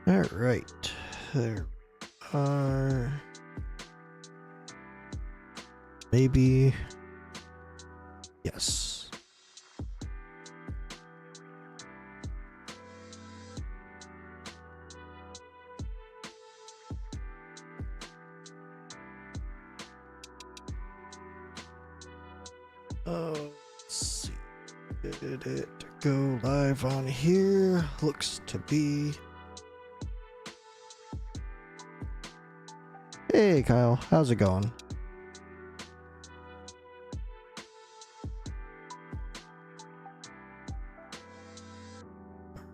All right, there are maybe yes. Let's see. Did it go live on here? Looks to be. Hey Kyle, how's it going?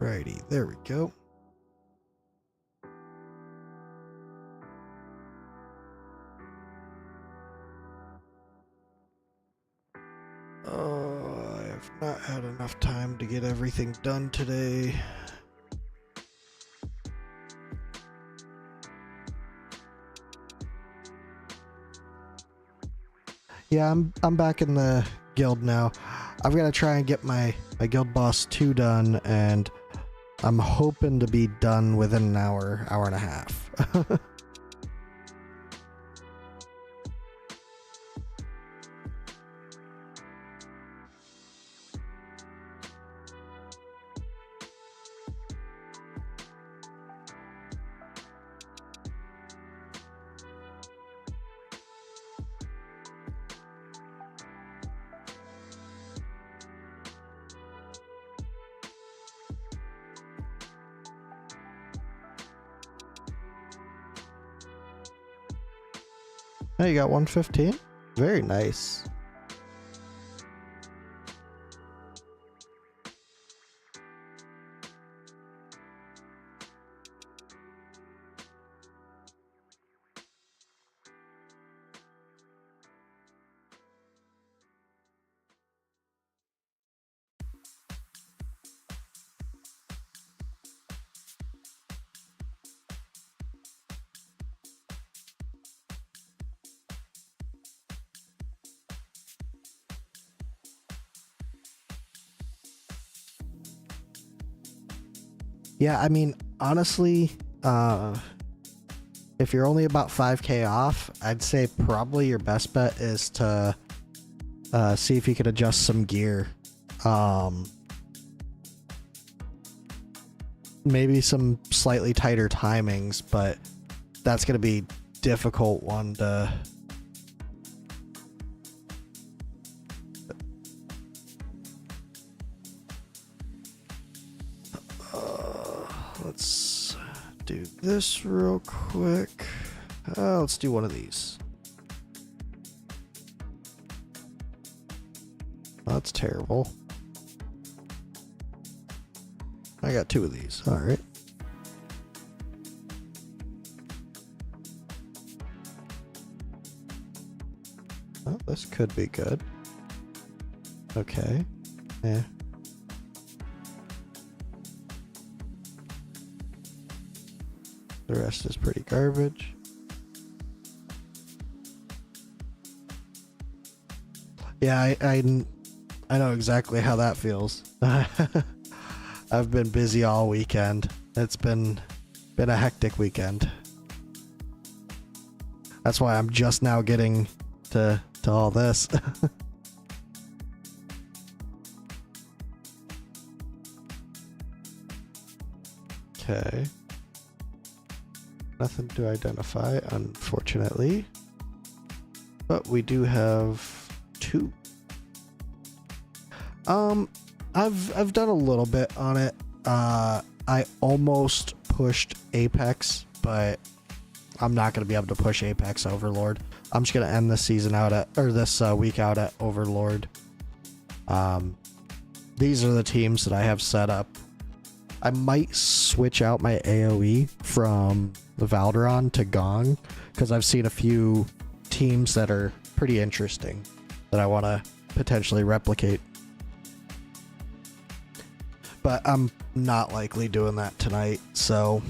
Alrighty, there we go. Oh, I have not had enough time to get everything done today. Yeah, I'm back in the guild now. I've got to try and get my guild boss 2 done, and I'm hoping to be done within an hour and a half. Oh, you got 115? Very nice. Yeah, I mean, honestly, if you're only about 5k off, I'd say probably your best bet is to see if you can adjust some gear. Maybe some slightly tighter timings, but that's going to be difficult one to... let's do this real quick. Let's do one of these. That's terrible. I got 2 of these. All right. Oh, this could be good. Okay. Yeah. The rest is pretty garbage. Yeah, I know exactly how that feels. I've been busy all weekend. It's been a hectic weekend. That's why I'm just now getting to all this. Okay. Nothing to identify, unfortunately. But we do have 2. I've done a little bit on it. I almost pushed Apex, but I'm not going to be able to push Apex Overlord. I'm just going to end this season out at, or this week out at Overlord. These are the teams that I have set up. I might switch out my AoE from the Valderon to Gong, because I've seen a few teams that are pretty interesting that I want to potentially replicate. But I'm not likely doing that tonight, so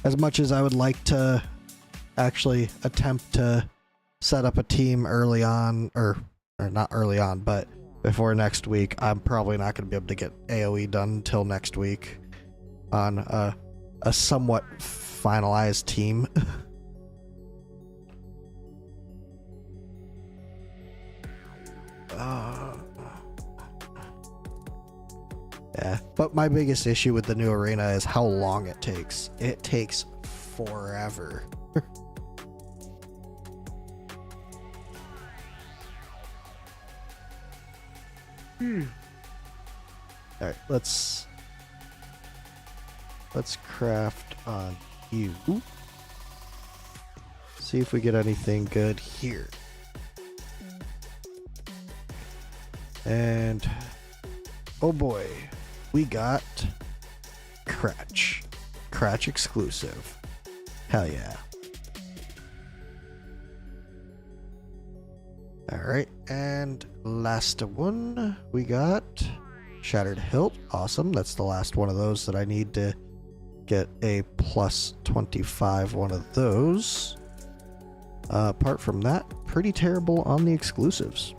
as much as I would like to actually attempt to set up a team early on, or not early on, but before next week, I'm probably not going to be able to get AoE done until next week. on a somewhat finalized team. Yeah, but my biggest issue with the new arena is how long it takes. It takes forever. Alright, let's craft on you. See if we get anything good here. And oh boy, we got Cratch. Cratch exclusive. Hell yeah. Alright, and last one, we got Shattered Hilt. Awesome, that's the last one of those that I need to get a plus 25 one of those. Apart from that, pretty terrible on the exclusives.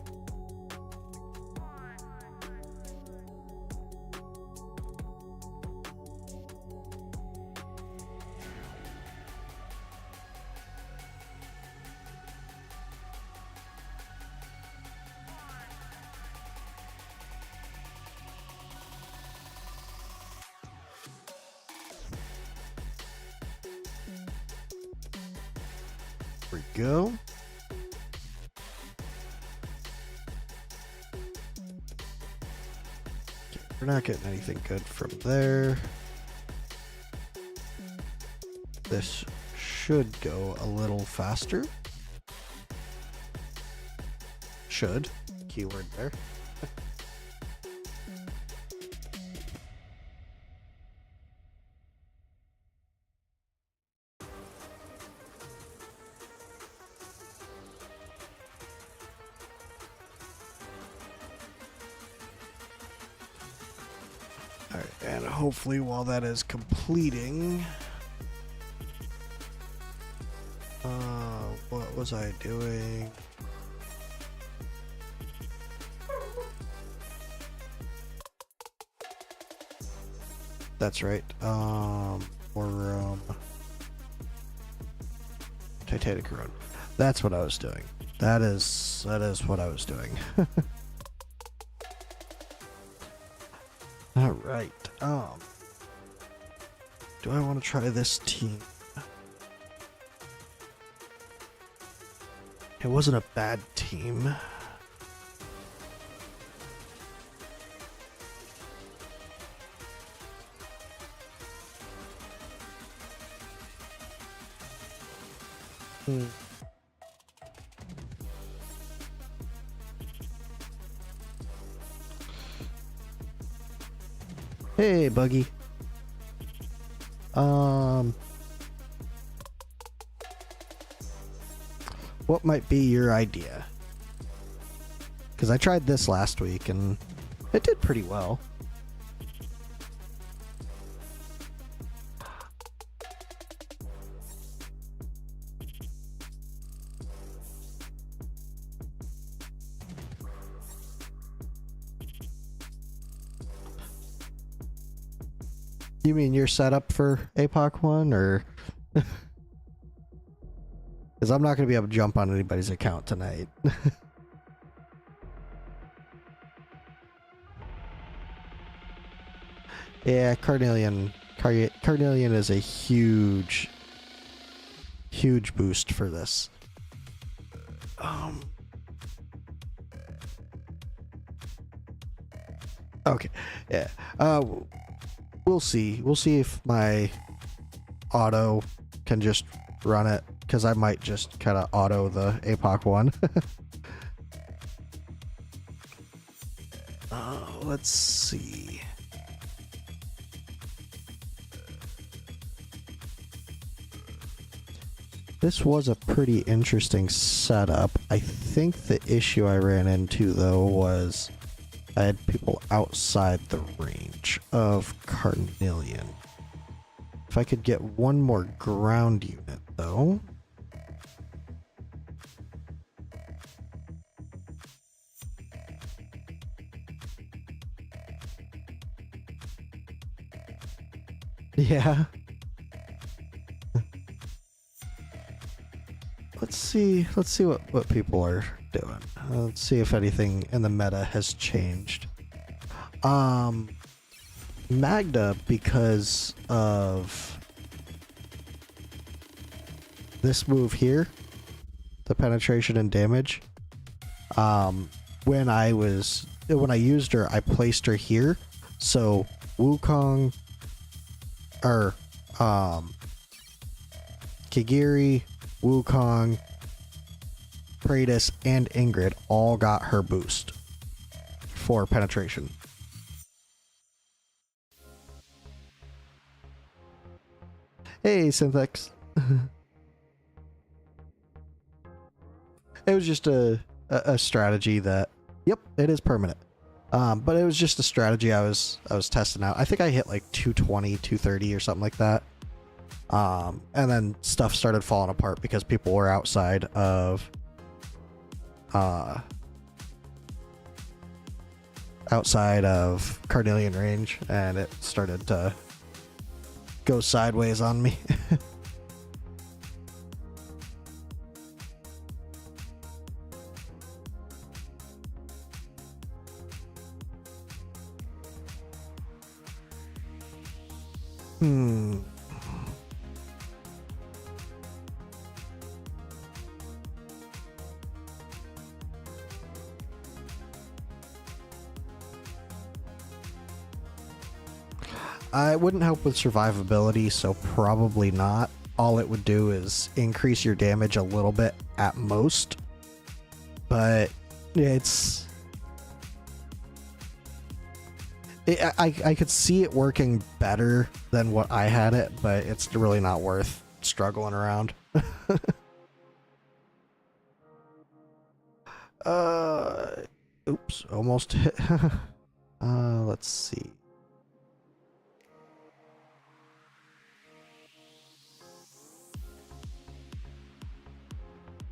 There we go. Okay, we're not getting anything good from there. This should go a little faster. Should. Keyword there. Alright, and hopefully while that is completing... what was I doing? That's right. Titanic Run. That's what I was doing. That is what I was doing. All right. Do I want to try this team? It wasn't a bad team. Hey, Buggy. What might be your idea? Because I tried this last week and it did pretty well. You mean you're set up for APOC 1 or? Because I'm not going to be able to jump on anybody's account tonight. Yeah, Carnelian is a huge boost for this. Okay, yeah. We'll see. We'll see if my auto can just run it, because I might just kind of auto the APOC 1. Let's see. This was a pretty interesting setup. I think the issue I ran into, though, was I had people outside the range of Carnelian. If I could get one more ground unit, though. Yeah. Let's see what people are doing. Let's see if anything in the meta has changed. Magda, because of this move here, the penetration and damage, when I used her, I placed her here, so Wukong, or Kigiri, Wukong, Kratos, and Ingrid all got her boost for penetration. Hey, Synthex. It was just a strategy that, yep, it is permanent. But it was just a strategy I was testing out. I think I hit like 220, 230 or something like that. And then stuff started falling apart because people were outside of Carnelian range, and it started to go sideways on me. It wouldn't help with survivability, so probably not. All it would do is increase your damage a little bit at most. But I could see it working better than what I had it, but it's really not worth struggling around. Oops, almost hit. Let's see.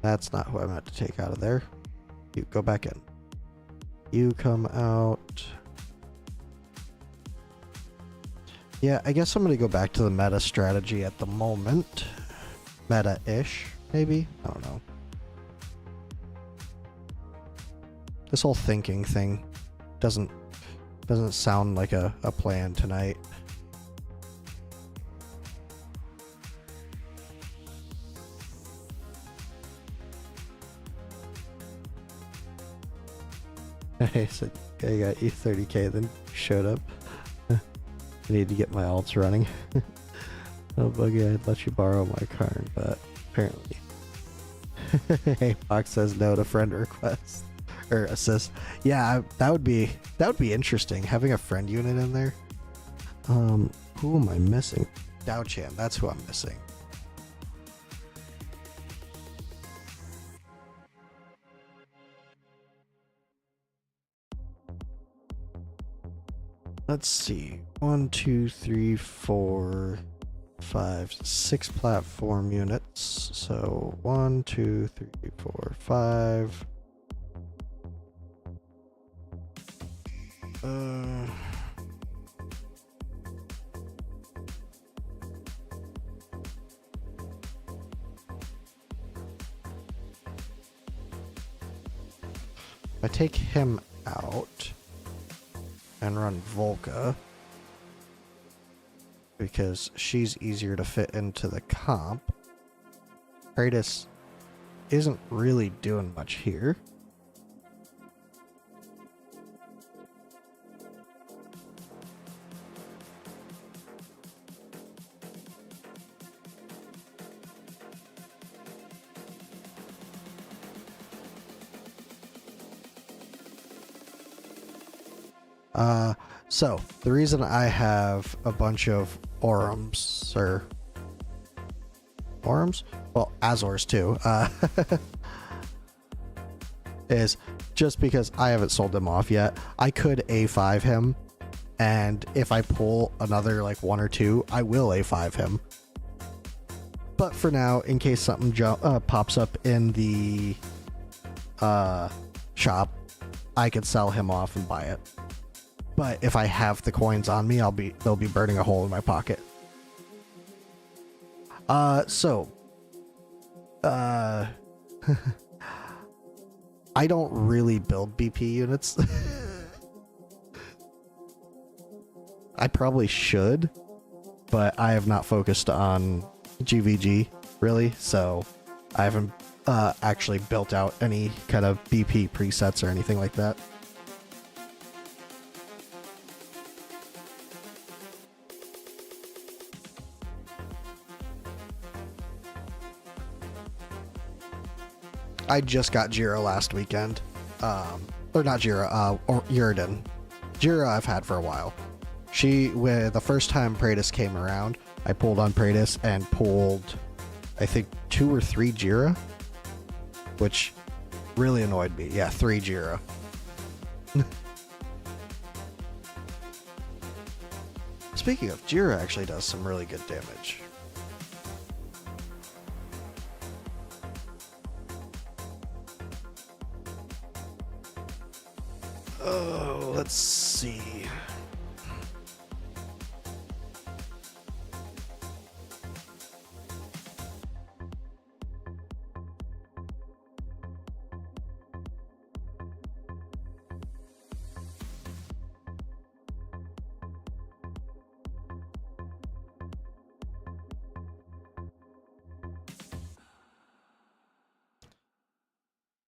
That's not who I meant to take out of there. You go back in. You come out. Yeah, I guess I'm going to go back to the meta strategy at the moment. Meta-ish, maybe? I don't know. This whole thinking thing doesn't sound like a plan tonight. I said I got you 30k, then showed up. I need to get my alts running. Oh, Buggy, I'd let you borrow my card, but apparently. Hey, Fox says no to friend request or assist. Yeah, that would be interesting, having a friend unit in there. Who am I missing? Dao-chan, that's who I'm missing. Let's see. 1, 2, 3, 4, 5, 6 platform units. So 1, 2, 3, 4, 5. I take him out and run Volca because she's easier to fit into the comp. Kratos isn't really doing much here. So the reason I have a bunch of Orums, or Orums? Well, Azors too, is just because I haven't sold them off yet. I could A5 him, and if I pull another like 1 or 2, I will A5 him. But for now, in case something pops up in the shop, I could sell him off and buy it. But if I have the coins on me, they'll be burning a hole in my pocket. So, uh, I don't really build BP units. I probably should, but I have not focused on GVG really, so I haven't actually built out any kind of BP presets or anything like that. I just got Jira last weekend. Or not Jira, or Uridan. Jira I've had for a while. The first time Praetus came around, I pulled on Praetus and pulled, I think, 2 or 3 Jira, which really annoyed me. Yeah, 3 Jira. Speaking of, Jira actually does some really good damage. Oh, let's see.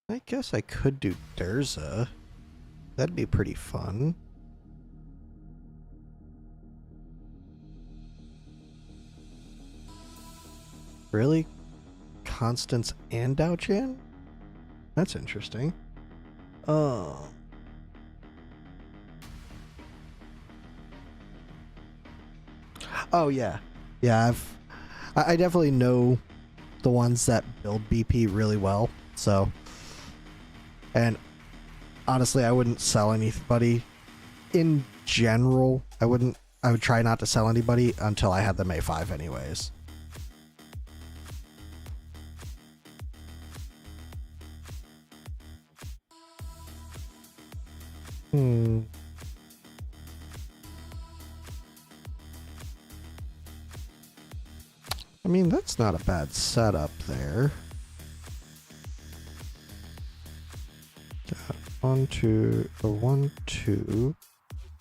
I guess I could do Durza. That'd be pretty fun. Really? Constance and Dao-Chan? That's interesting. Oh, yeah. Yeah, I definitely know the ones that build BP really well, so... And honestly, I wouldn't sell anybody. In general, I would try not to sell anybody until I had them A5 anyways. I mean, that's not a bad setup there. One, two,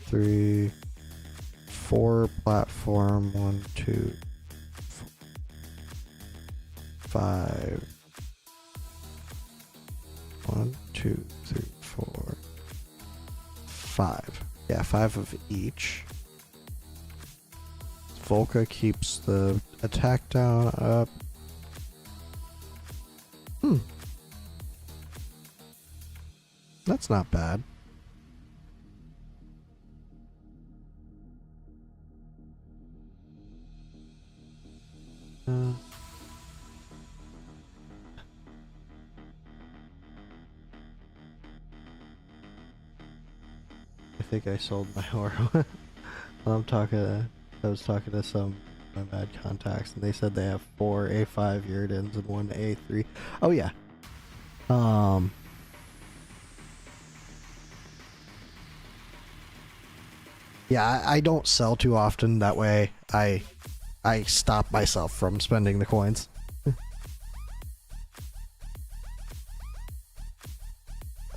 3, 4 platform, 1, 2, 5. 1, 2, 3, 4, 5. Yeah, 5 of each. Volca keeps the attack down up. That's not bad. I think I sold my Oro. I was talking to some of my mad contacts, and they said they have 4 A5 Uridans and 1 A3. Oh yeah. Yeah, I don't sell too often. That way, I stop myself from spending the coins.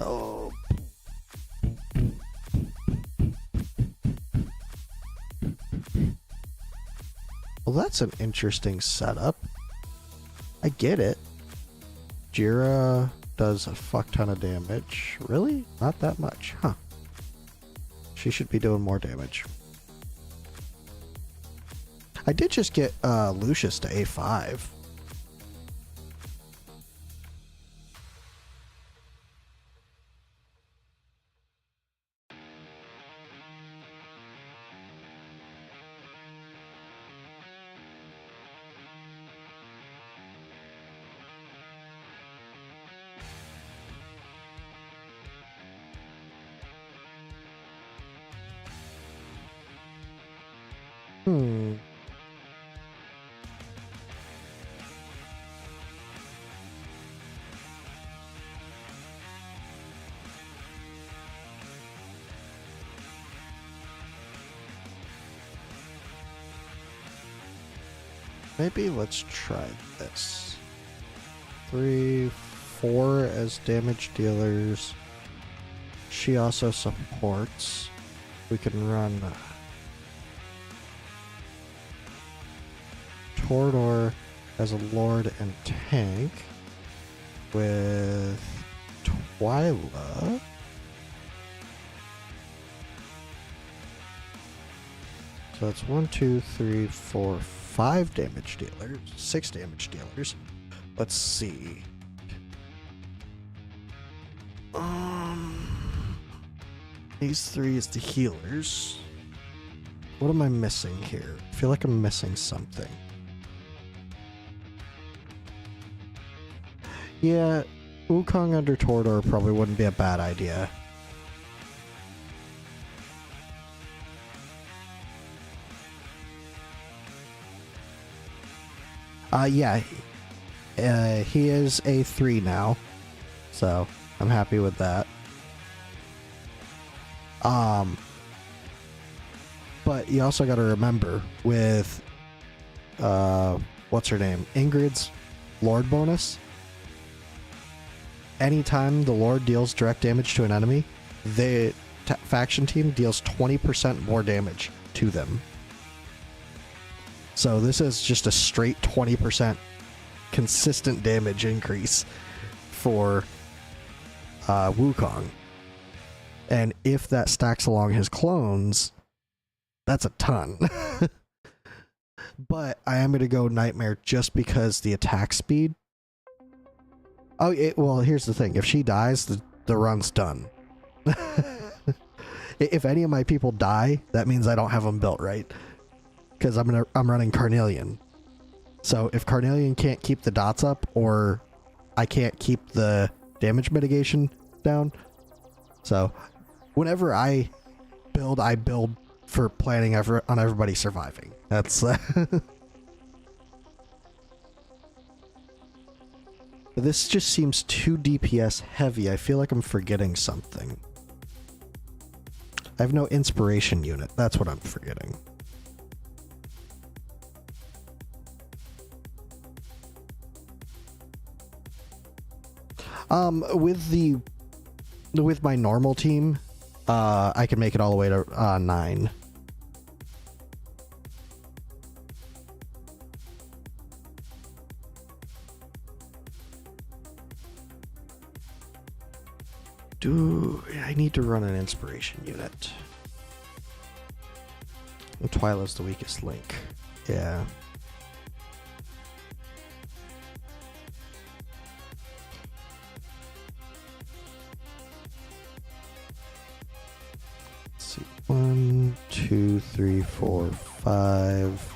Oh. Well, that's an interesting setup. I get it. Jira does a fuck ton of damage. Really? Not that much, huh? She should be doing more damage. I did just get Lucius to A5. Maybe let's try this. 3, 4 as damage dealers. She also supports. We can run Torador as a Lord and tank with Twyla. So that's 1, 2, 3, 4, 5 damage dealers, 6 damage dealers. Let's see. These 3 is the healers. What am I missing here? I feel like I'm missing something. Yeah, Wukong under Torador probably wouldn't be a bad idea. Yeah, he is A3 now, so I'm happy with that. But you also got to remember with, what's her name? Ingrid's Lord bonus. Anytime the Lord deals direct damage to an enemy, the faction team deals 20% more damage to them. So this is just a straight 20% consistent damage increase for Wukong. And if that stacks along his clones, that's a ton. But I am going to go Nightmare just because the attack speed. Oh, well, here's the thing. If she dies, the run's done. If any of my people die, that means I don't have them built right. Because I'm running Carnelian. So if Carnelian can't keep the dots up, or I can't keep the damage mitigation down. So whenever I build for planning on everybody surviving. That's this just seems too DPS heavy. I feel like I'm forgetting something. I have no inspiration unit. That's what I'm forgetting. With my normal team, I can make it all the way to 9. I need to run an inspiration unit. And Twyla's the weakest link. Yeah. Let's see. 1, 2, 3, 4, 5.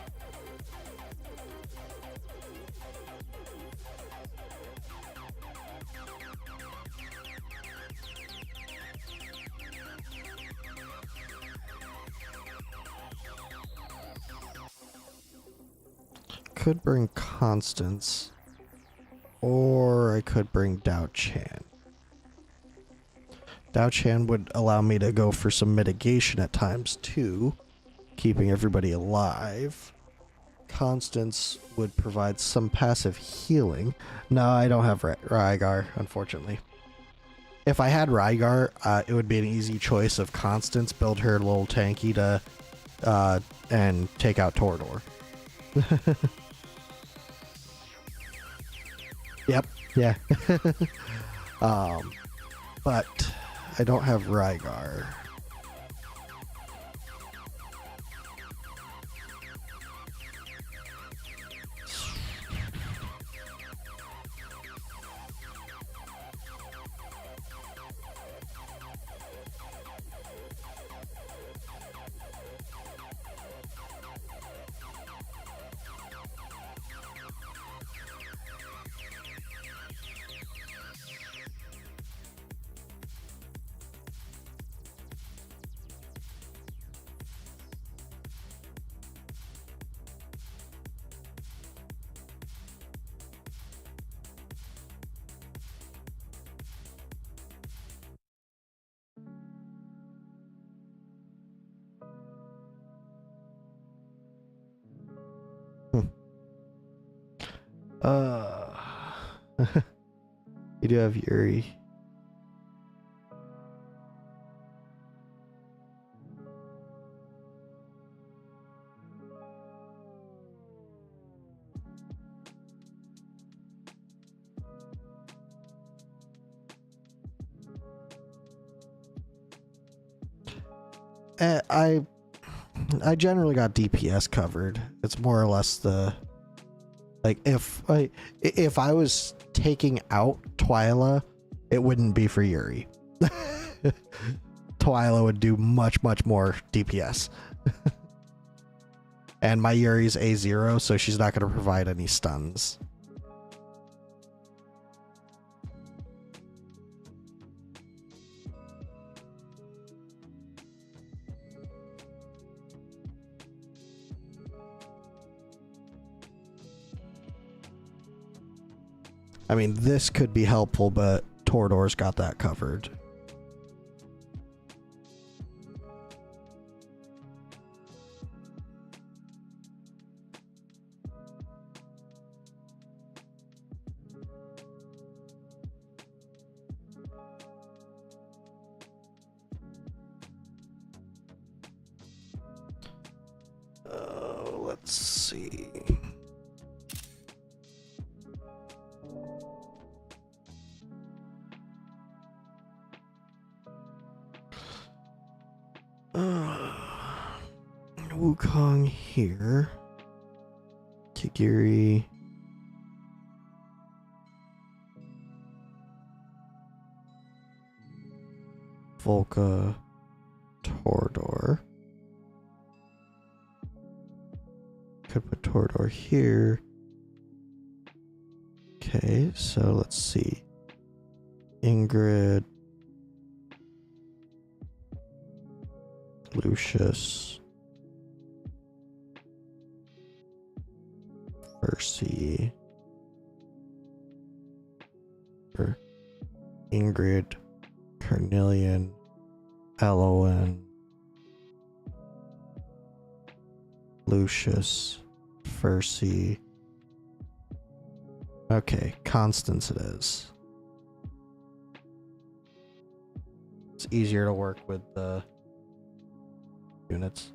Could bring Constance, or I could bring Dao Chan. Dao Chan would allow me to go for some mitigation at times too, keeping everybody alive. Constance would provide some passive healing. No, I don't have Rygar, unfortunately. If I had Rygar, it would be an easy choice of Constance, build her a little tanky to, and take out Torador. Yep, yeah. But I don't have Rygar. Uh, you do have Yuri. I generally got DPS covered. It's more or less the like if I was taking out Twyla, it wouldn't be for Yuri. Twyla would do much more DPS. And my Yuri's A0, so she's not going to provide any stuns. I mean, this could be helpful, but Torador's got that covered. Let's see. Wukong here. Kigiri. Volca. Torador. Could put Torador here. Okay, so let's see. Ingrid. Lucius. Percy. Or Ingrid. Carnelian. Elowen. Lucius. Percy. Okay, Constance it is. It's easier to work with the units.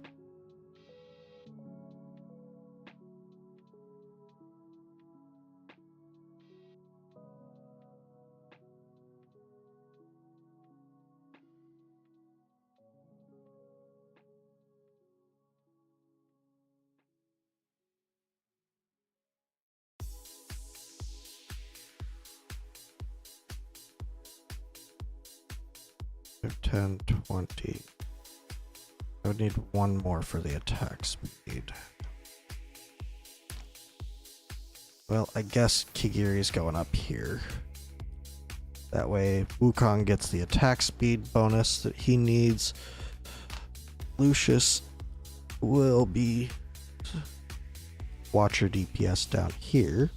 So 10, 20. I would need one more for the attack speed. Well, I guess Kigiri's going up here. That way, Wukong gets the attack speed bonus that he needs. Lucius will be Watcher DPS down here.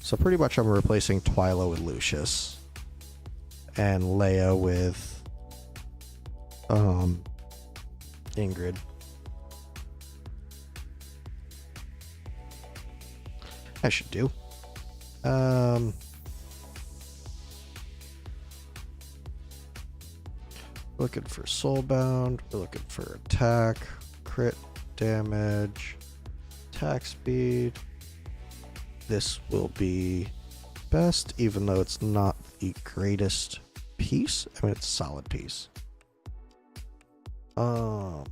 So pretty much I'm replacing Twyla with Lucius. And Leia with Ingrid. I should do. Looking for soulbound. We're looking for attack, crit damage, attack speed. This will be best, even though it's not the greatest piece. I mean, it's a solid piece. There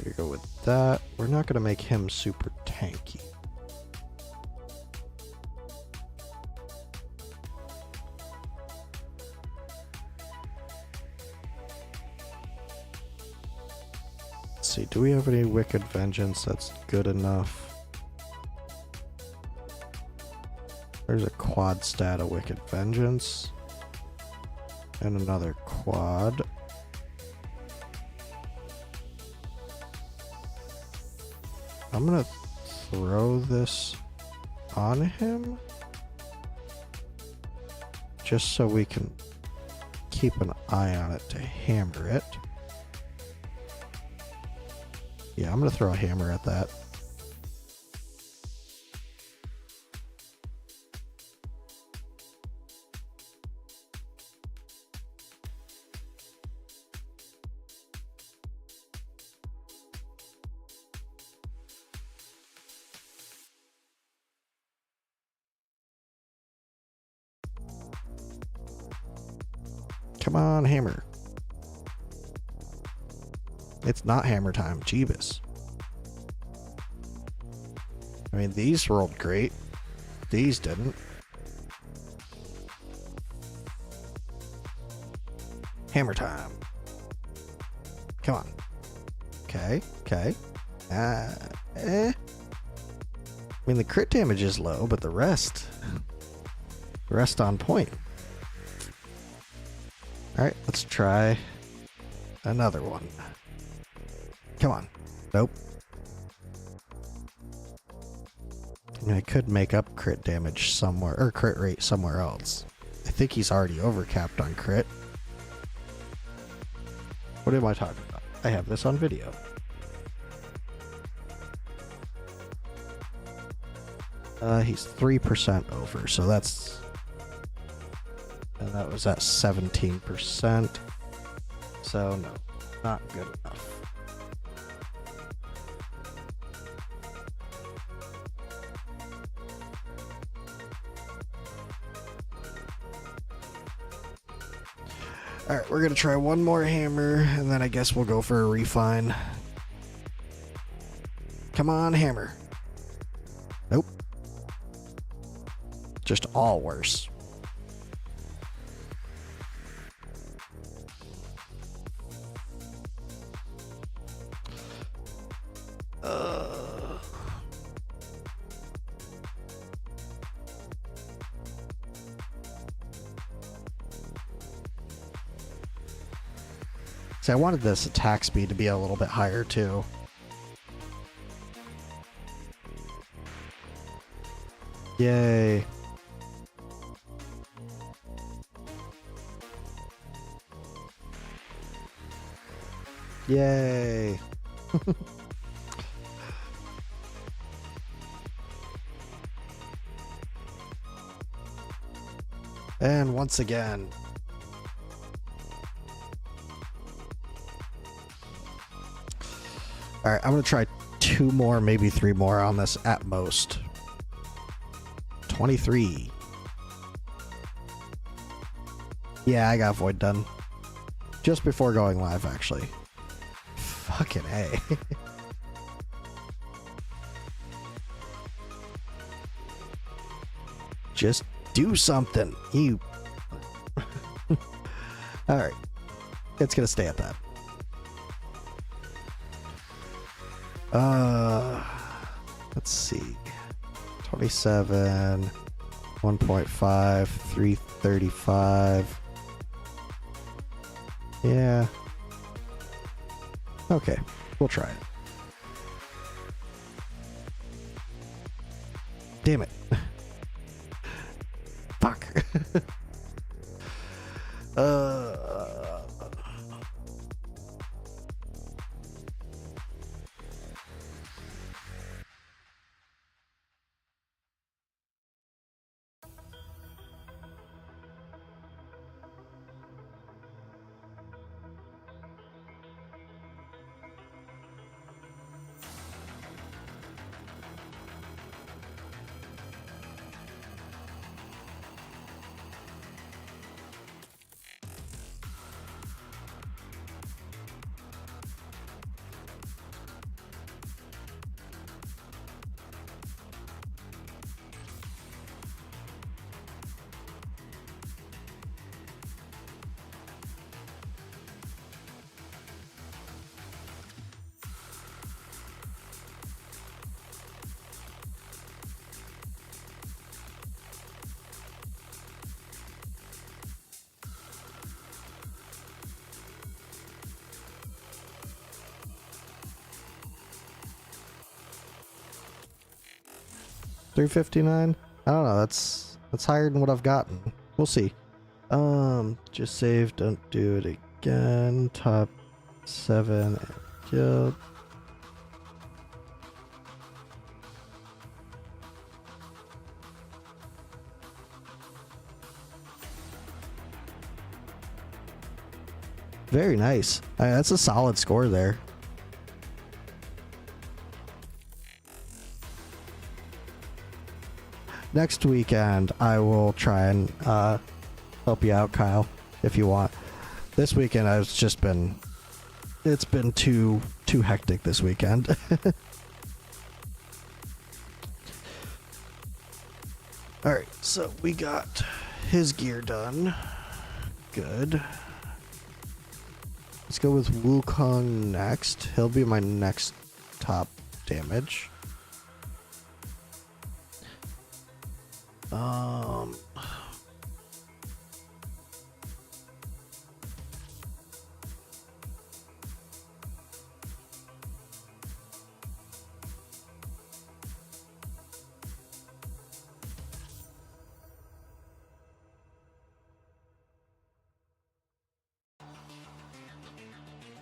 you go with that. We're not going to make him super tanky. Let's see, do we have any Wicked Vengeance that's good enough? There's a quad stat of Wicked Vengeance. And another quad. I'm gonna throw this on him. Just so we can keep an eye on it to hammer it. Yeah, I'm gonna throw a hammer at that. Come on, hammer. It's not hammer time. Jeebus. I mean, these rolled great. These didn't. Hammer time. Come on. Okay, okay. I mean, the crit damage is low, but the rest on point. Alright, let's try another one. Come on. Nope. I mean, I could make up crit damage somewhere, or crit rate somewhere else. I think he's already overcapped on crit. What am I talking about? I have this on video. He's 3% over, so that's... And that was at 17%. So, no, not good enough. Alright, we're gonna try one more hammer, and then I guess we'll go for a refine. Come on, hammer. Nope. Just all worse. See, I wanted this attack speed to be a little bit higher too. Yay. Yay. And once again. Alright, I'm going to try 2 more, maybe 3 more on this at most. 23. Yeah, I got Void done. Just before going live, actually. Fucking A. Just do something. You. Alright. It's going to stay at that. Let's see. 27, 1.5, 335. Yeah. Okay, we'll try it. Damn it. Fuck. $359? I don't know, that's higher than what I've gotten. We'll see. Just save, don't do it again. Top 7 guild. Very nice. That's a solid score there. Next weekend, I will try and help you out, Kyle, if you want. This weekend, it's been too hectic this weekend. All right, so we got his gear done. Good. Let's go with Wukong next. He'll be my next top damage.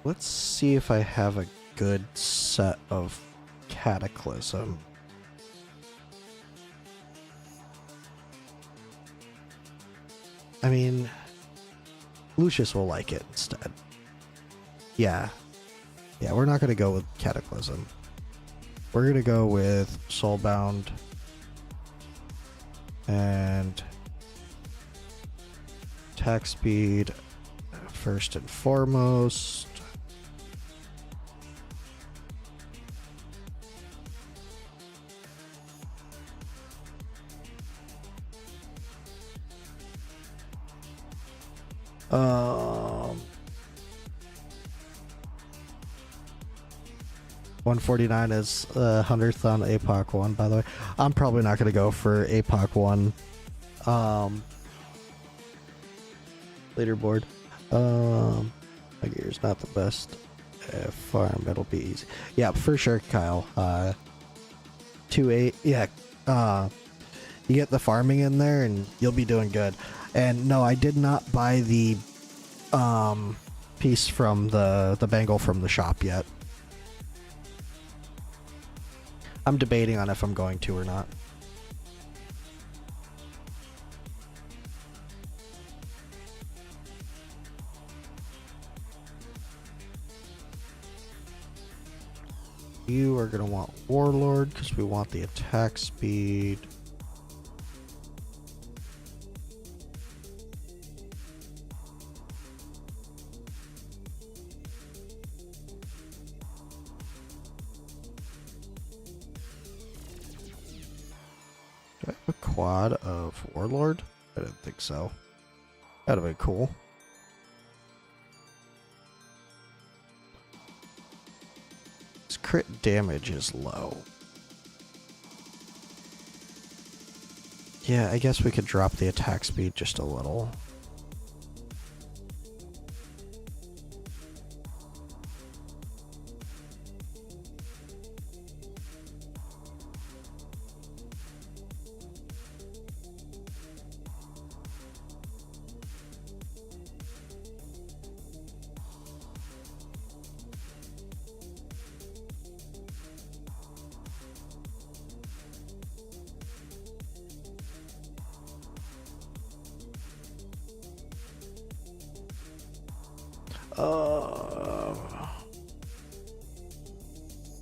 Let's see if I have a good set of Cataclysm. I mean, Lucius will like it instead. Yeah. Yeah, we're not going to go with Cataclysm. We're going to go with Soulbound and attack speed first and foremost. Um, 149 is 100th on APOC 1, by the way. I'm probably not going to go for APOC 1 leaderboard. My gear's not the best. Farm, it'll be easy. Yeah, for sure, Kyle. 2-8. Yeah, you get the farming in there and you'll be doing good. And no, I did not buy the piece from the bangle from the shop yet. I'm debating on if I'm going to or not. You are going to want Warlord because we want the attack speed. Do I have a quad of Warlord? I didn't think so. That'd have been cool. His crit damage is low. Yeah, I guess we could drop the attack speed just a little.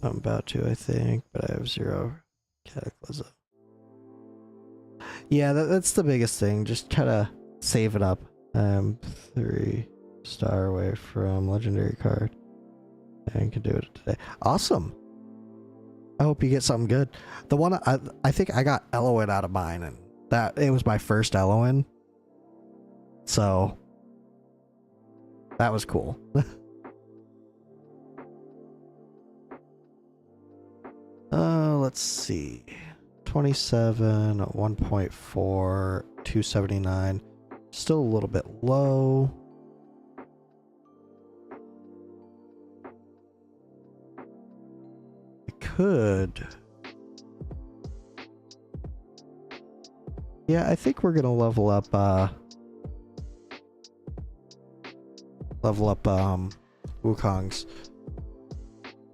I'm about to, I think, but I have 0 Cataclysm. Yeah, that's the biggest thing. Just kind of save it up. 3-star away from legendary card. And can do it today. Awesome. I hope you get something good. The one I think I got Eloin out of mine, and that it was my first Eloin. So that was cool. Let's see. 27, 1.4, 279. Still a little bit low. I could. Yeah, I think we're gonna level up level up Wukong's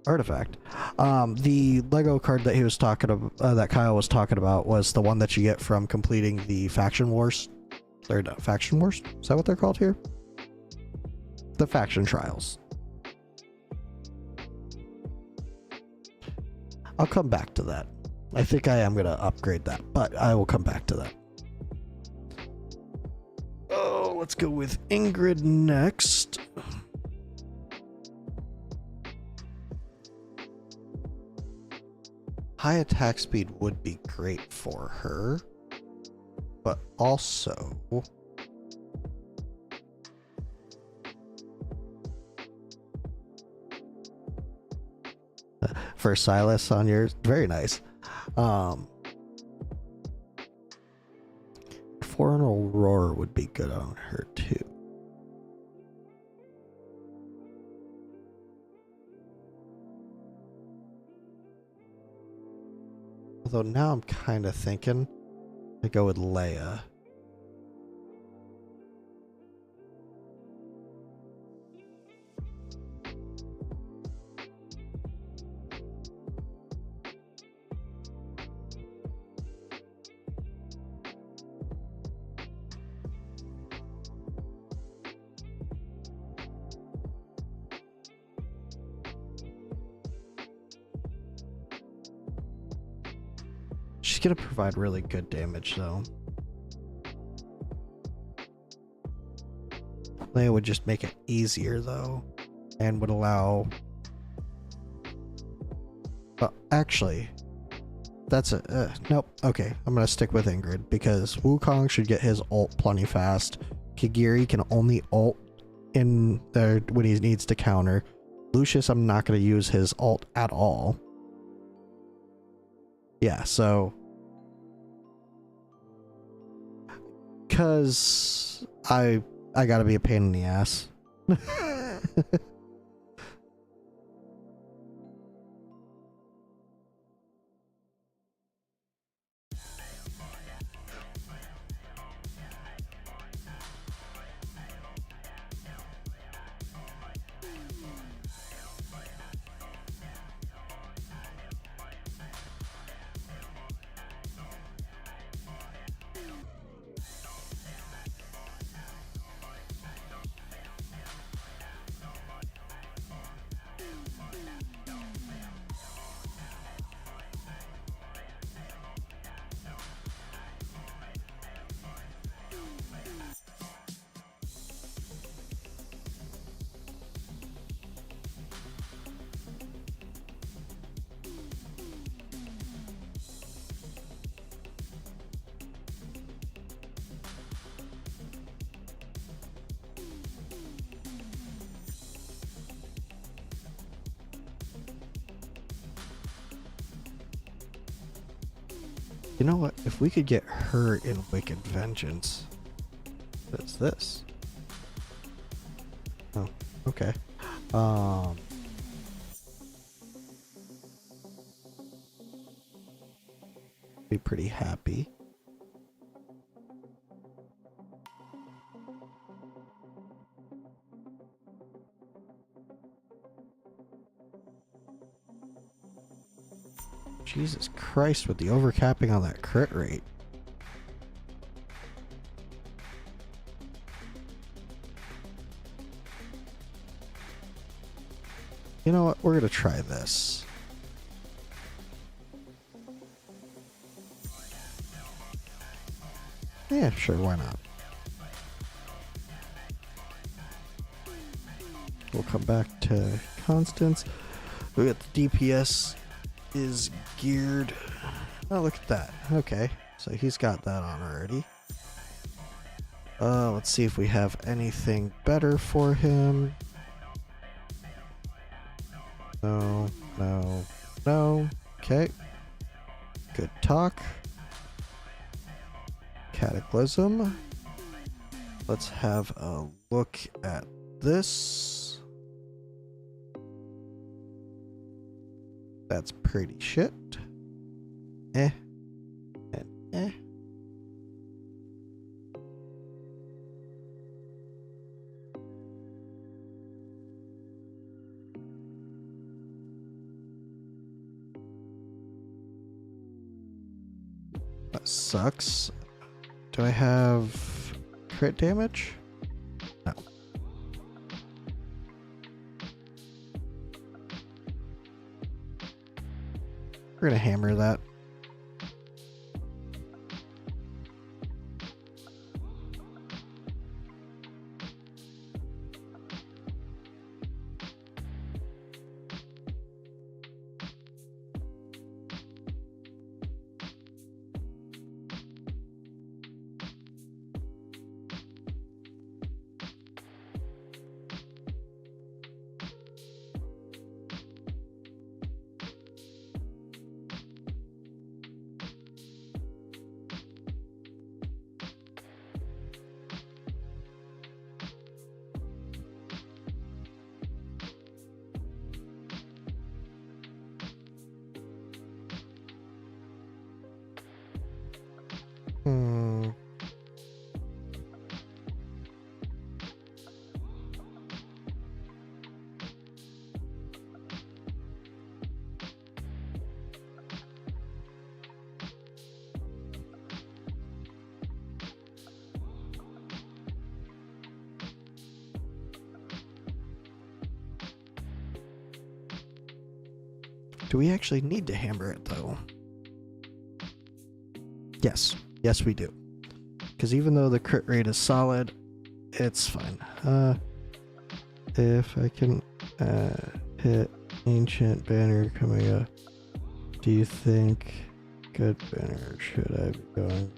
artifact. The Lego card that he was talking about, that Kyle was talking about, was the one that you get from completing the faction wars. Or no, faction wars? Is that what they're called here? The faction trials. I'll come back to that. I think I am gonna upgrade that, but I will come back to that. Oh, let's go with Ingrid next. High attack speed would be great for her, but also for Silas on yours, very nice. Foreign Aurora would be good on her too. Although now I'm kind of thinking I go with Leia. She's gonna provide really good damage though. Leia would just make it easier though, and would allow... Well, actually, that's a... nope, okay, I'm gonna stick with Ingrid, because Wukong should get his ult plenty fast. Kigiri can only ult in there when he needs to counter. Lucius, I'm not gonna use his ult at all. Yeah, so... Because I gotta be a pain in the ass. You know what? If we could get her in Wicked Vengeance. What's this? Oh, okay. Be pretty happy. Jesus Christ, with the overcapping on that crit rate. You know what? We're gonna try this. Yeah, sure, why not? We'll come back to Constance. We got the DPS is geared. Oh, look at that. Okay, so he's got that on already. Let's see if we have anything better for him. No, no, no. Okay. Good talk. Cataclysm. Let's have a look at this. That's pretty shit. Eh. And eh. Sucks. Do I have crit damage? No. We're gonna hammer that. Hmm. Do we actually need to hammer it though? Yes. Yes, we do. Because even though the crit rate is solid, it's fine. If I can hit Ancient Banner coming up, do you think good banner should I be going?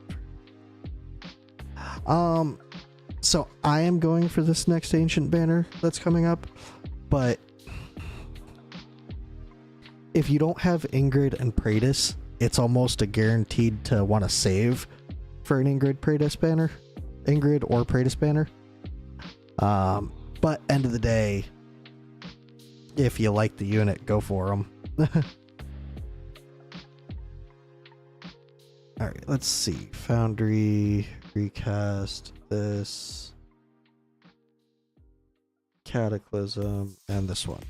So I am going for this next Ancient Banner that's coming up, but if you don't have Ingrid and Praetus, it's almost a guaranteed to want to save for an Ingrid Praetus banner. Ingrid or Praetus banner. But end of the day, if you like the unit, go for them. Alright, let's see. Foundry, recast this. Cataclysm, and this one.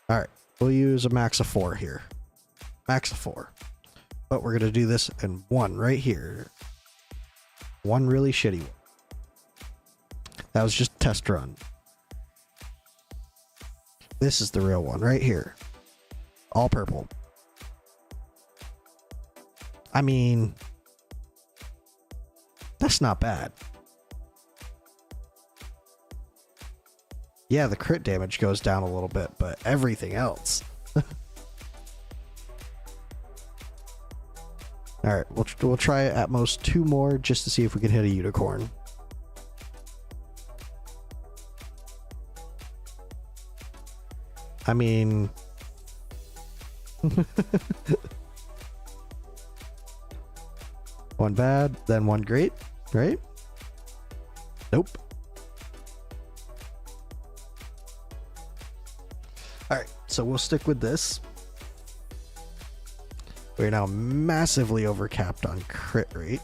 Alright, we'll use a max of 4 here. Max of 4. But we're going to do this in one right here. One really shitty one. That was just a test run. This is the real one right here. All purple. I mean, that's not bad. Yeah, the crit damage goes down a little bit, but everything else. Alright, we'll try at most 2 more just to see if we can hit a unicorn. I mean... one bad, then one great, right? Nope. Alright, so we'll stick with this. We're now massively overcapped on crit rate.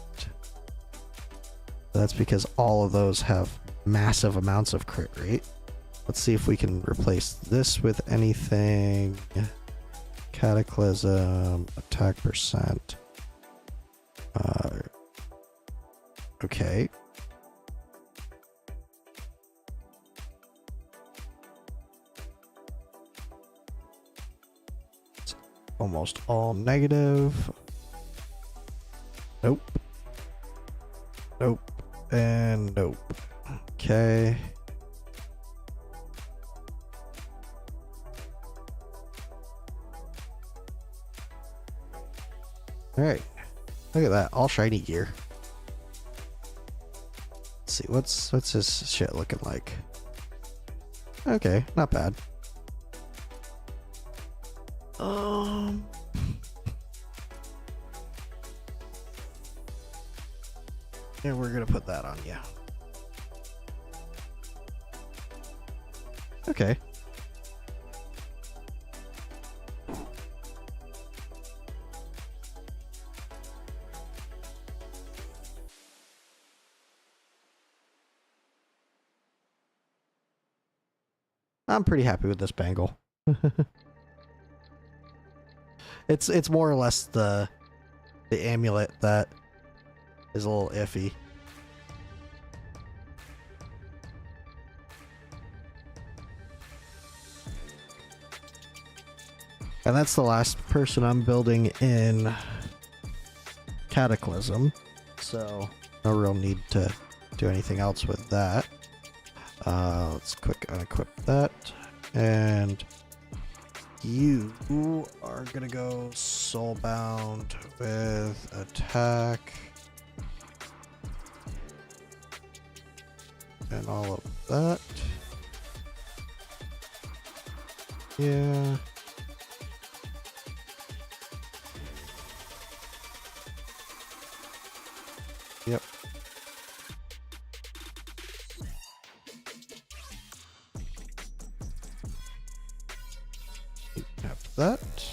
That's because all of those have massive amounts of crit rate. Let's see if we can replace this with anything. Cataclysm, attack percent. Okay. It's almost all negative. Nope. Nope. And nope. Okay. Alright. Look at that. All shiny gear. Let's see. What's this shit looking like? Okay. Not bad. And we're gonna put that on you. Okay. I'm pretty happy with this bangle. It's more or less the the amulet that is a little iffy. And that's the last person I'm building in Cataclysm, so no real need to do anything else with that. Let's quick unequip that, and you are gonna go soulbound with attack and all of that. Yeah. Yep. Have that.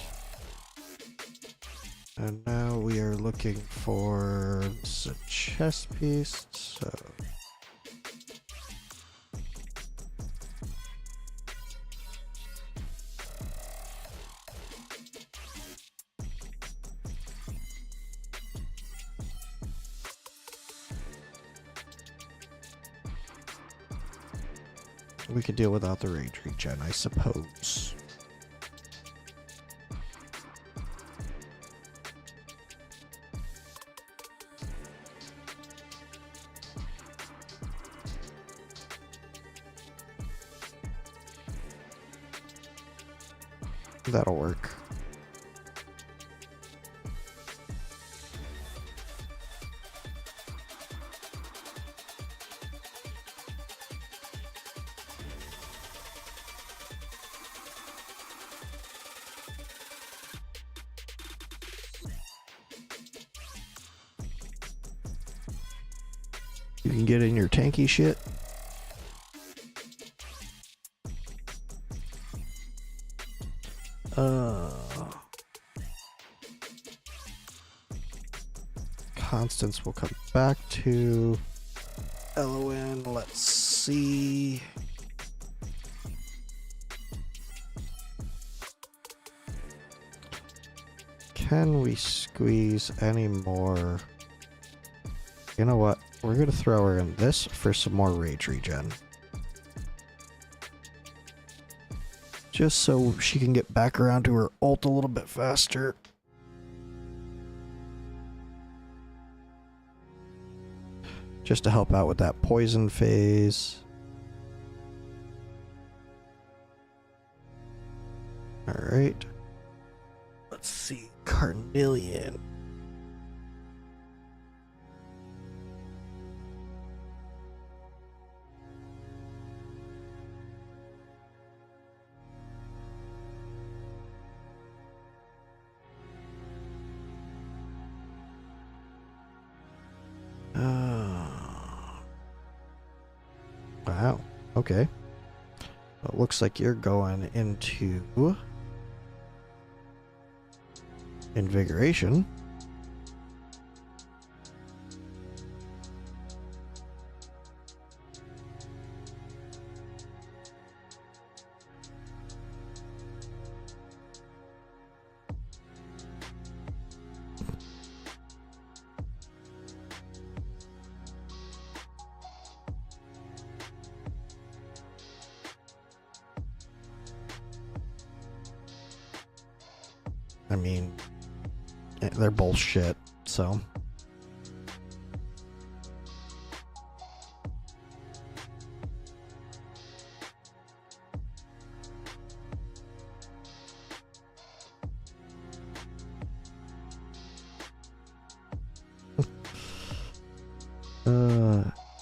And now we are looking for a chess piece, so we could deal without the rage regen, I suppose. That'll work. You can get in your tanky shit. Constance will come back to Elowin. Let's see. Can we squeeze any more? You know what? We're gonna throw her in this for some more rage regen. Just so she can get back around to her ult a little bit faster. Just to help out with that poison phase. Alright. Let's see. Carnelian. Wow. Okay. Well, it looks like you're going into Invigoration. I mean, they're bullshit, so.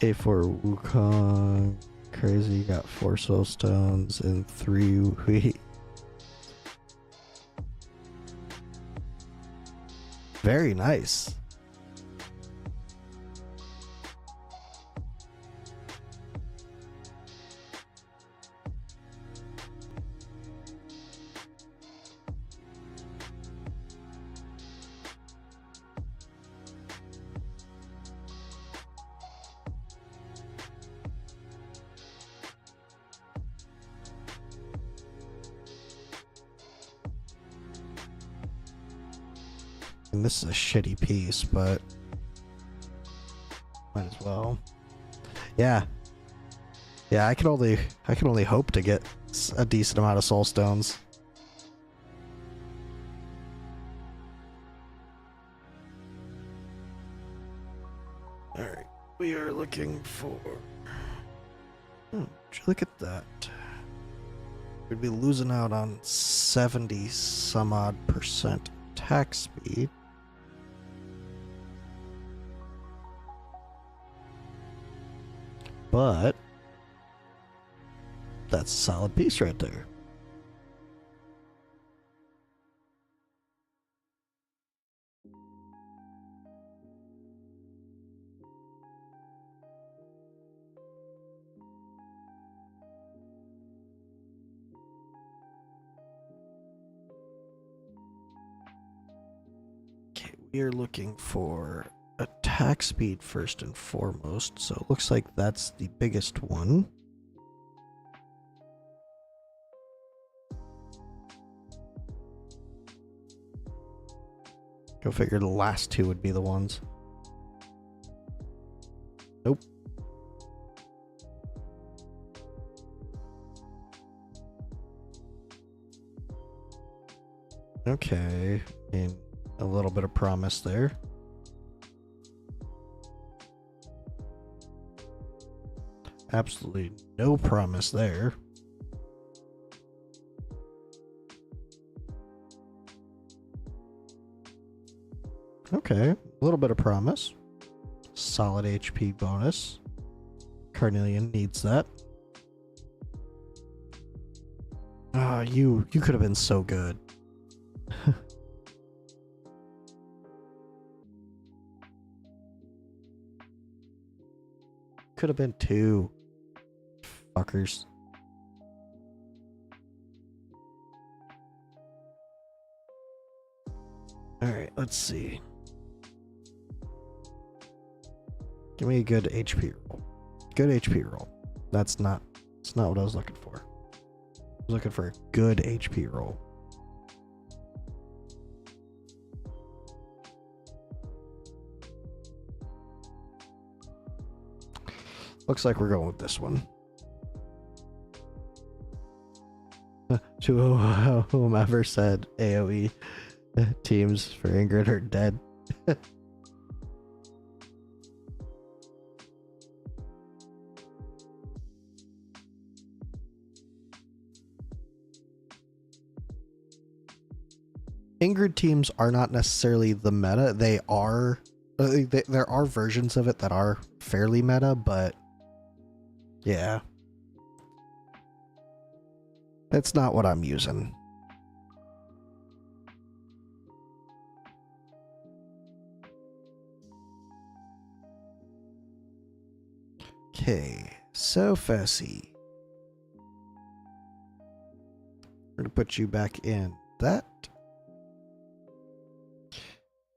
A4 Wukong. Crazy, you got 4 soul stones and 3 wheat. Very nice. And this is a shitty piece, but might as well. Yeah. Yeah, I can only hope to get a decent amount of soul stones. Alright, we are looking for... would you look at that? We'd be losing out on 70 some odd percent attack speed. But that's a solid piece right there. Okay, we are looking for attack speed first and foremost, so it looks like that's the biggest one. Go figure the last two would be the ones. Nope. Okay, and a little bit of promise there. Absolutely no promise there. Okay, a little bit of promise. Solid HP bonus. Carnelian needs that. Ah, you could have been so good. Could have been two. Fuckers. Alright, let's see. Give me a good HP roll. Good HP roll. That's not what I was looking for. I was looking for a good HP roll. Looks like we're going with this one. To whomever said AoE teams for Ingrid are dead. Ingrid teams are not necessarily the meta. They are... there are versions of it that are fairly meta, but... yeah. That's not what I'm using. Okay, so Fessy. We're gonna put you back in that.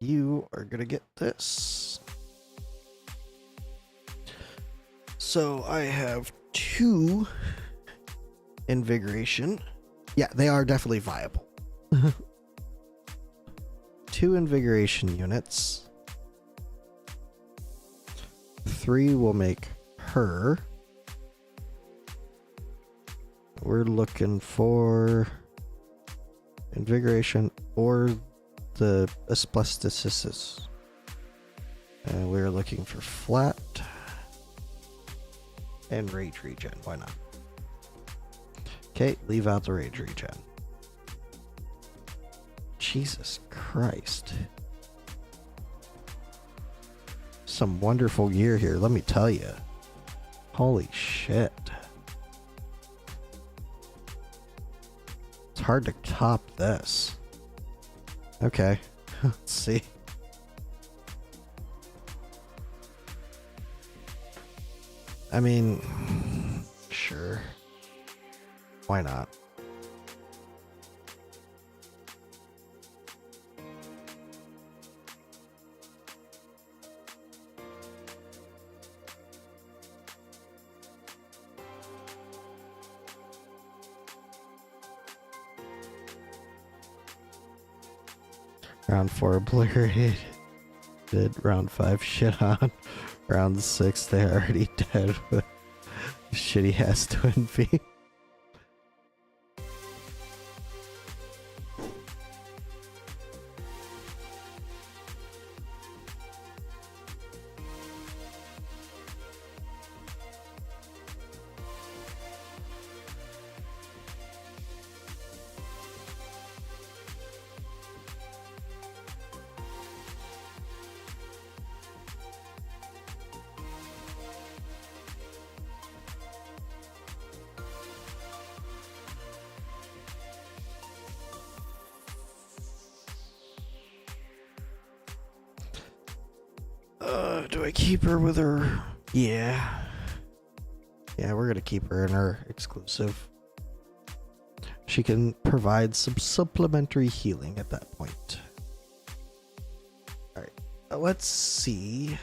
You are gonna get this. So I have 2 invigoration. Yeah, they are definitely viable. 2 invigoration units. 3 will make her. We're looking for invigoration or the asbestos. And we're looking for flat and rage regen. Why not? Okay, leave out the rage regen. Jesus Christ. Some wonderful gear here, let me tell you. Holy shit. It's hard to top this. Okay, let's see. I mean, sure. Why not? Round 4 obliterated. Round 5 shit on. Round 6 they're already dead with shitty ass twin feet. Do I keep her with her? Yeah. Yeah, we're gonna keep her in her exclusive. She can provide some supplementary healing at that point. Alright. Let's see.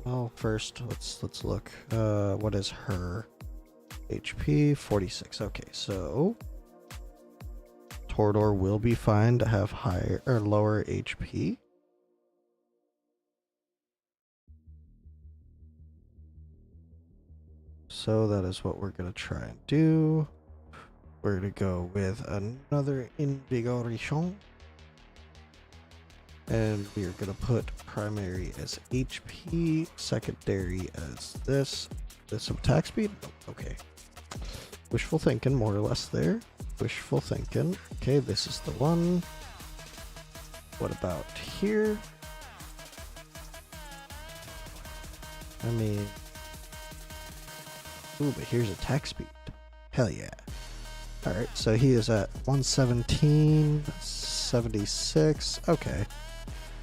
Well, first let's look. What is her HP? 46. Okay, so Torador will be fine to have higher or lower HP. So that is what we're going to try and do. We're going to go with another Invigoration. And we are going to put primary as HP, secondary as this. This attack speed? Oh, okay. Wishful thinking, more or less there. Wishful thinking. Okay, this is the one. What about here? I mean... Ooh, but here's attack speed. Hell yeah. Alright, so he is at 117, 76. Okay.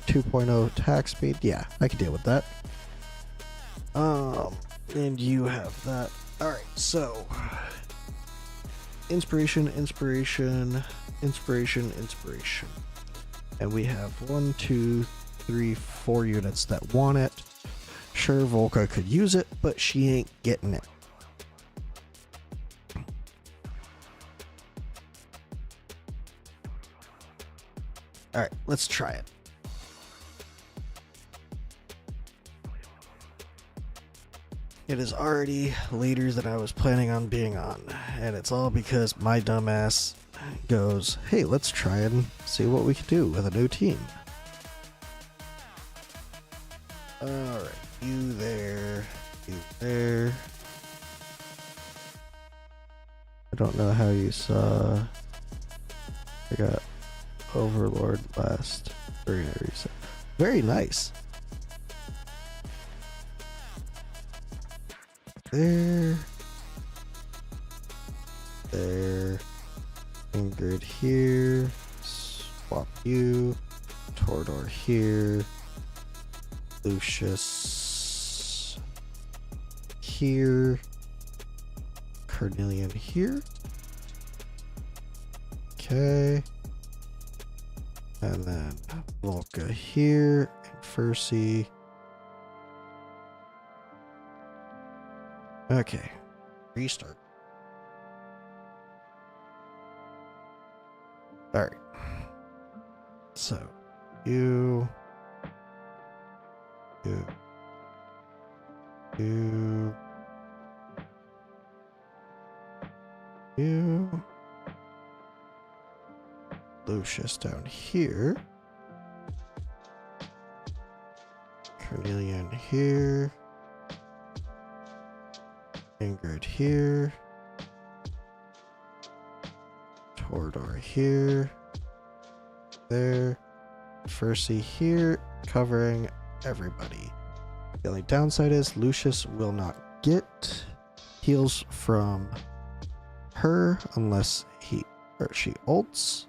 2.0 attack speed. Yeah, I can deal with that. And you have that. Alright, so... Inspiration, inspiration, inspiration, inspiration. And we have 1, 2, 3, 4 units that want it. Sure, Volca could use it, but she ain't getting it. Alright, let's try it. It is already later than I was planning on being on, and it's all because my dumbass goes, hey, let's try and see what we can do with a new team. Alright, you there, you there. I don't know how you saw. I got Overlord last arena reset. Very nice. There. There. Ingrid here. Swap you. Torador here. Lucius here. Carnelian here. Okay. And then Volca here. And Furcy. Okay. Restart. Alright. So, you. Lucius down here. Carnelian here. Ingrid here. Torador here. There. Furcy here, covering everybody. The only downside is Lucius will not get heals from her unless he or she ults,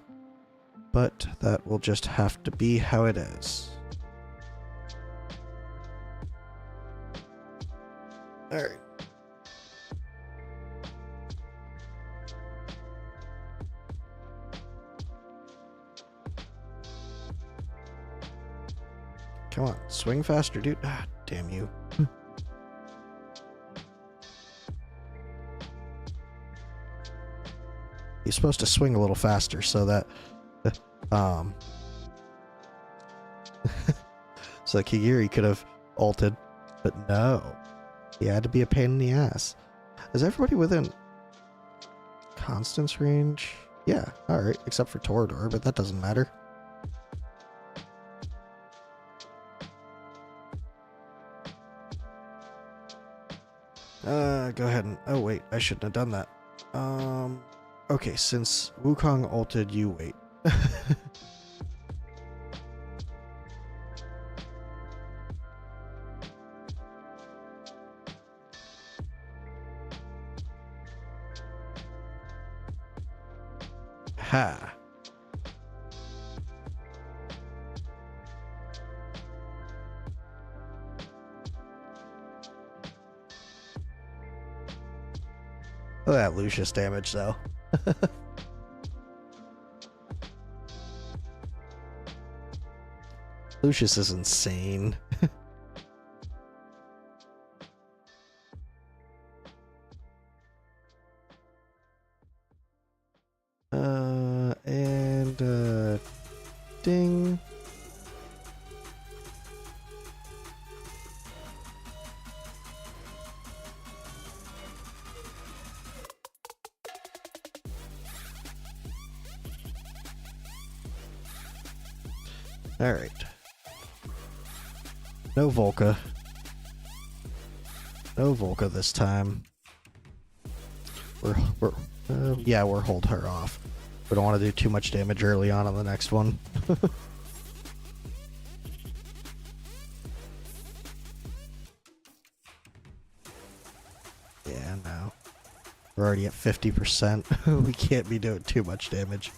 but that will just have to be how it is. Alright. Come on, swing faster, dude. Ah, damn you. You're supposed to swing a little faster so that So Kigiri could have ulted, but no. He had to be a pain in the ass. Is everybody within Constance range? Yeah, alright, except for Torador, but that doesn't matter. Go ahead and... Oh, wait, I shouldn't have done that. Okay, since Wukong ulted, you wait. Ha. Look at that Lucius damage, though. Lucius is insane. Ding. All right. No Volca. No Volca this time. Yeah, we're hold her off. We don't want to do too much damage early on the next one. Yeah, no. We're already at 50%. We can't be doing too much damage.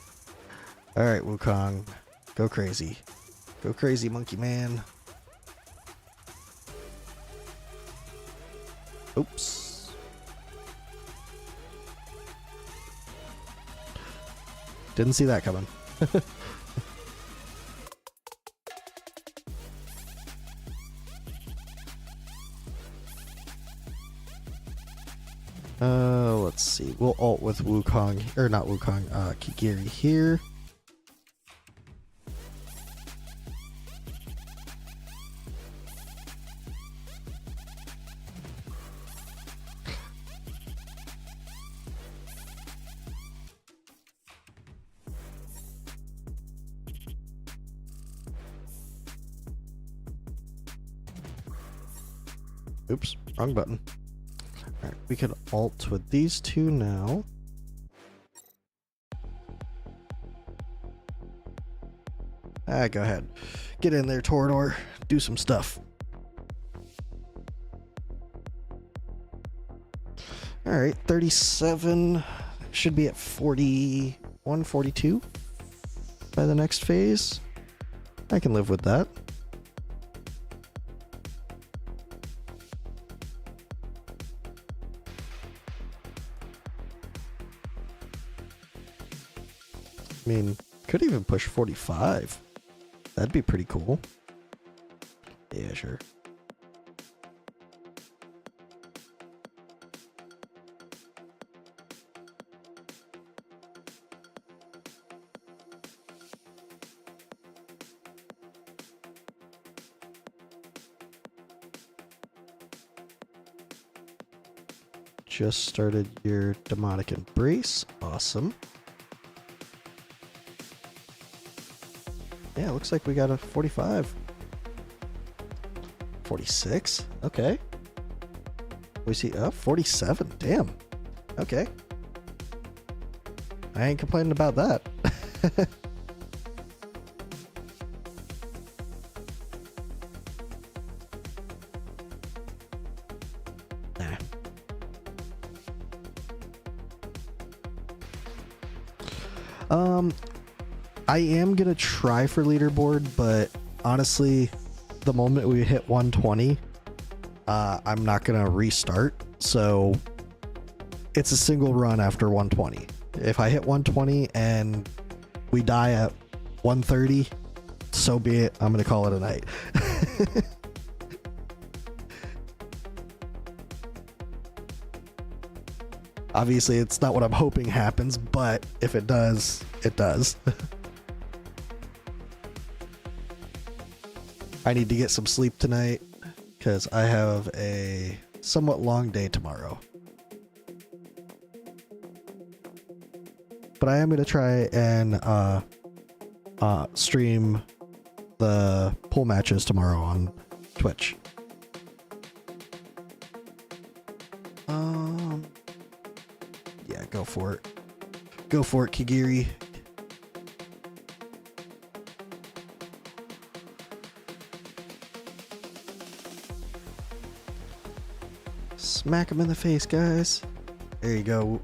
Alright, Wukong. Go crazy. Go crazy, monkey man. Oops. Didn't see that coming. Let's see. We'll ult with Wukong, or not Wukong, Kigiri here. Oops, wrong button. Alright, we can ult with these two now. Go ahead. Get in there, Torador. Do some stuff. Alright, 37. Should be at 41, 42 by the next phase. I can live with that. I mean, could even push 45. That'd be pretty cool. Yeah, sure. Just started your demonic embrace. Awesome. Yeah, looks like we got a 45. 46? Okay. We see 47. Damn. Okay. I ain't complaining about that. Nah. I am gonna try for leaderboard, but honestly, the moment we hit 120, I'm not gonna restart. So it's a single run after 120. If I hit 120 and we die at 130, so be it. I'm gonna call it a night. Obviously, it's not what I'm hoping happens, but if it does, it does. I need to get some sleep tonight because I have a somewhat long day tomorrow. But I am going to try and stream the pool matches tomorrow on Twitch. Yeah, go for it. Go for it, Kigiri. Smack him in the face, guys. There you go.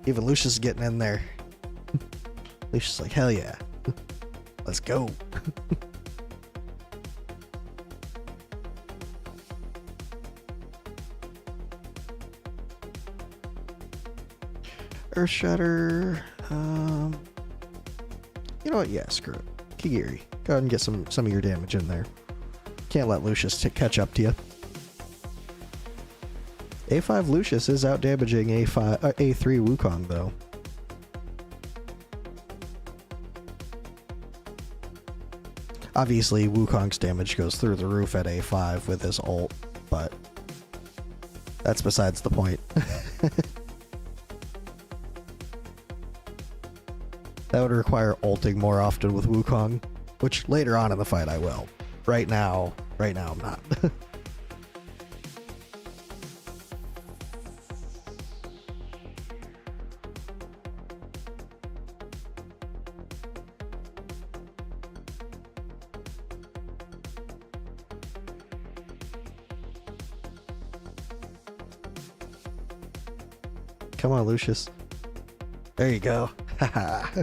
Even Lucius is getting in there. Lucius is like, hell yeah. Let's go. Earth Shatter. You know what? Yeah, screw it. Kigiri. Go ahead and get some of your damage in there. Can't let Lucius catch up to you. A5 Lucius is out damaging A3 Wukong though. Obviously, Wukong's damage goes through the roof at A5 with his ult, but that's besides the point. That would require ulting more often with Wukong, which later on in the fight I will. Right now I'm not. Come on, Lucius. There you go. Haha.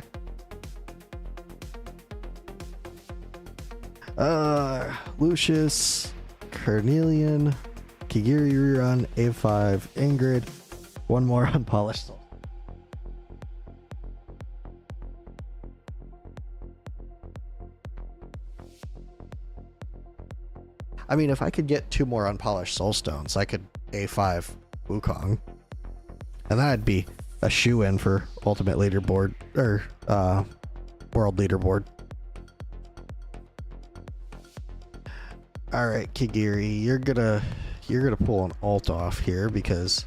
Lucius, Carnelian, Kigiri rerun, A5, Ingrid, one more unpolished soul. I mean, if I could get 2 more unpolished soul stones, I could A5 Wukong. And that'd be a shoe-in for ultimate leaderboard, or world leaderboard. Alright, Kigiri, you're gonna pull an ult off here because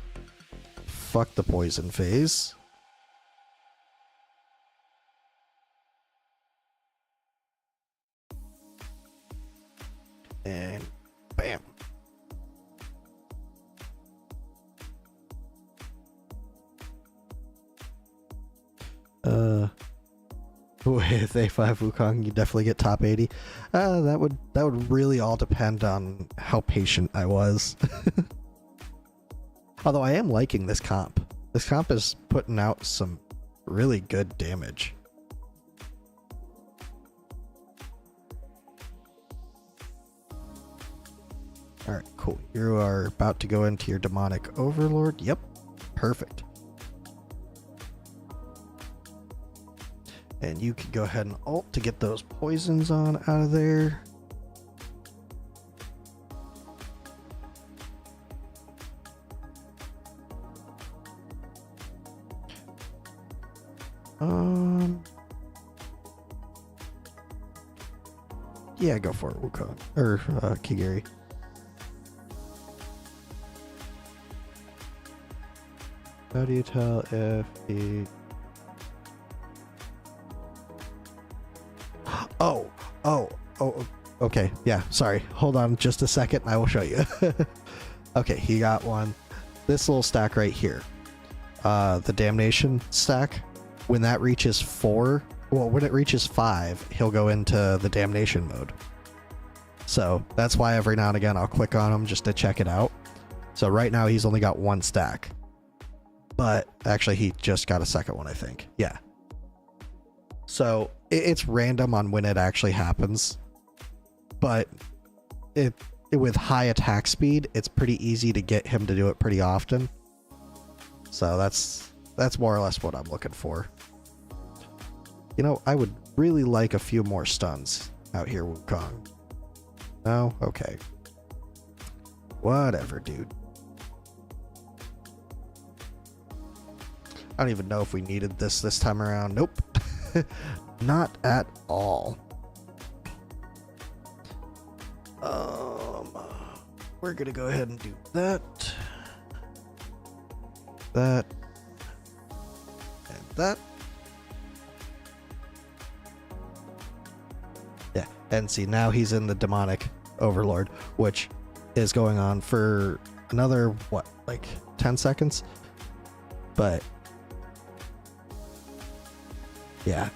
fuck the poison phase. And bam. With A5 Wukong, you definitely get top 80. That would really all depend on how patient I was. Although I am liking this comp. This comp is putting out some really good damage. Alright, cool. You are about to go into your demonic overlord. Yep, perfect. And you can go ahead and ult to get those poisons on out of there. Yeah, go for it, Wukong. Or, Kigiri. How do you tell if the... Oh, okay, yeah, sorry. Hold on just a second and I will show you. Okay, he got one. This little stack right here. The Damnation stack. When that reaches 4, well, when it reaches 5, he'll go into the Damnation mode. So that's why every now and again I'll click on him just to check it out. So right now he's only got 1 stack. But actually he just got a second one, I think. Yeah. So it's random on when it actually happens. But with high attack speed, it's pretty easy to get him to do it pretty often. So that's more or less what I'm looking for. You know, I would really like a few more stuns out here, Wukong. No? Okay. Whatever, dude. I don't even know if we needed this time around. Nope. Not at all. we're gonna go ahead and do that. That. And that. Yeah, and see, now he's in the demonic overlord, which is going on for another, what, like 10 seconds? But yeah.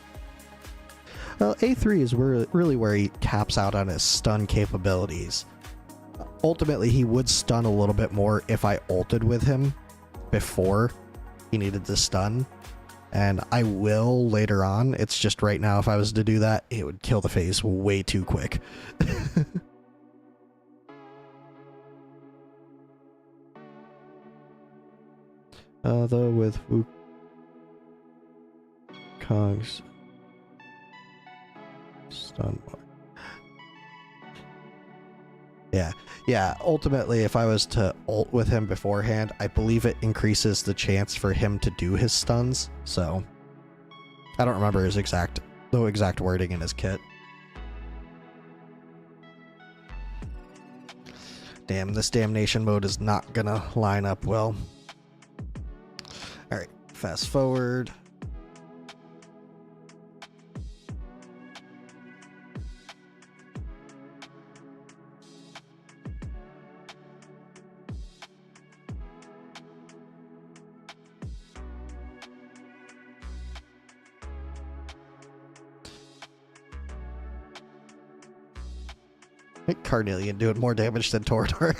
Well, A3 is really where he caps out on his stun capabilities. Ultimately, he would stun a little bit more if I ulted with him before he needed to stun. And I will later on. It's just right now, if I was to do that, it would kill the phase way too quick. Though with Wukong's stun bar. Yeah, ultimately, if I was to ult with him beforehand, I believe it increases the chance for him to do his stuns, so I don't remember his exact wording in his kit. Damn, this damnation mode is not gonna line up well. Alright, fast forward. Carnelian doing more damage than Torador.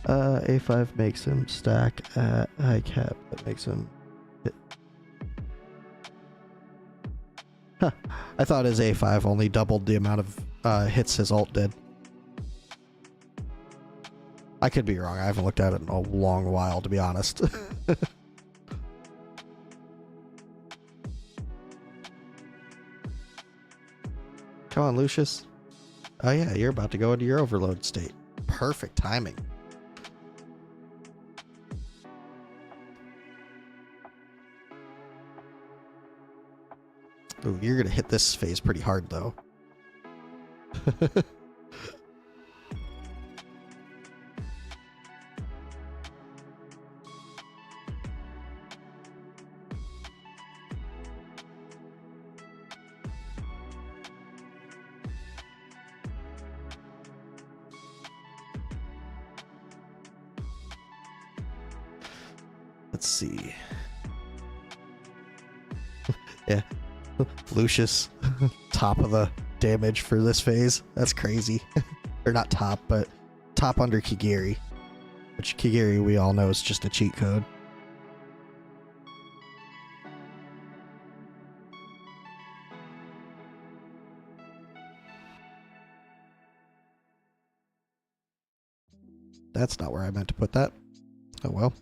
A5 makes him stack at high cap. That makes him hit. Huh. I thought his A5 only doubled the amount of hits his ult did. I could be wrong. I haven't looked at it in a long while, to be honest. Come on, Lucius. Oh yeah, you're about to go into your overload state. Perfect timing. Ooh, you're gonna hit this phase pretty hard, though. Let's see. Yeah. Lucius, top of the damage for this phase. That's crazy. Or not top, but top under Kigiri. Which Kigiri, we all know, is just a cheat code. That's not where I meant to put that. Oh well.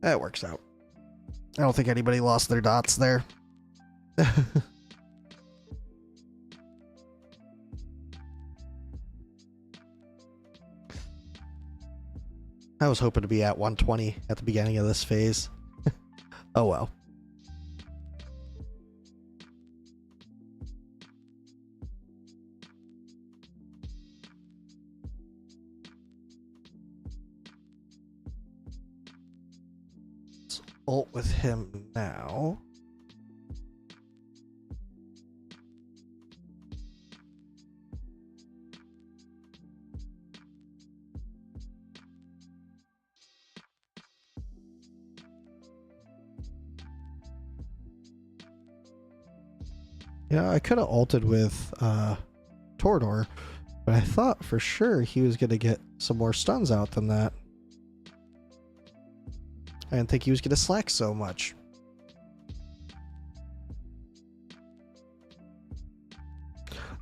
That works out. I don't think anybody lost their dots there. I was hoping to be at 120 at the beginning of this phase. Oh well. Let's ult with him now. Yeah, I could have ulted with Torador, but I thought for sure he was going to get some more stuns out than that. I didn't think he was going to slack so much.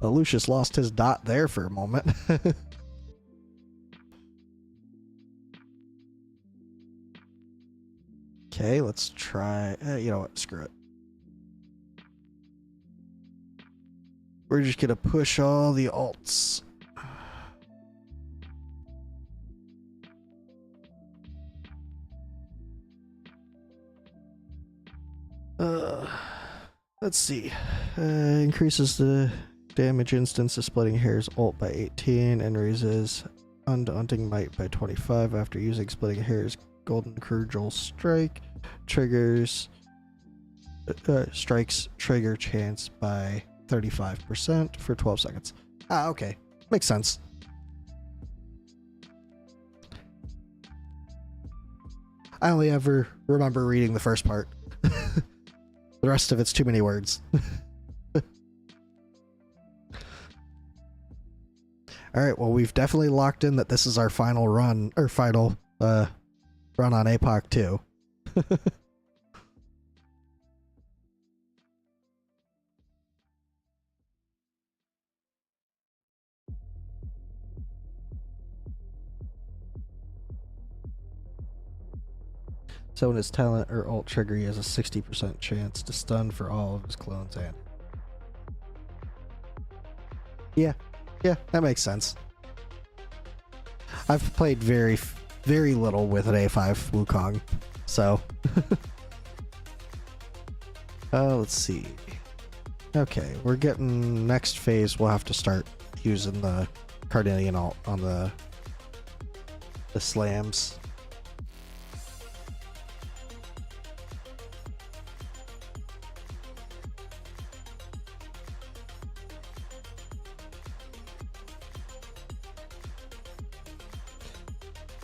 Well, Lucius lost his dot there for a moment. Okay, let's try... you know what? Screw it. We're just gonna push all the alts. Let's see. Increases the damage instance of Splitting Hairs ult by 18 and raises Undaunting Might by 25 after using Splitting Hairs Golden Cordial Strike. Triggers strikes trigger chance by 35% for 12 seconds. Ah, okay. Makes sense. I only ever remember reading the first part. The rest of it's too many words. Alright, well, we've definitely locked in that this is our final run, or final run on APOC 2. So when his talent or ult trigger, he has a 60% chance to stun for all of his clones and... Yeah, that makes sense. I've played very little with an A5 Wukong, so... let's see. Okay, we're getting... Next phase, we'll have to start using the Cardinian ult on the slams.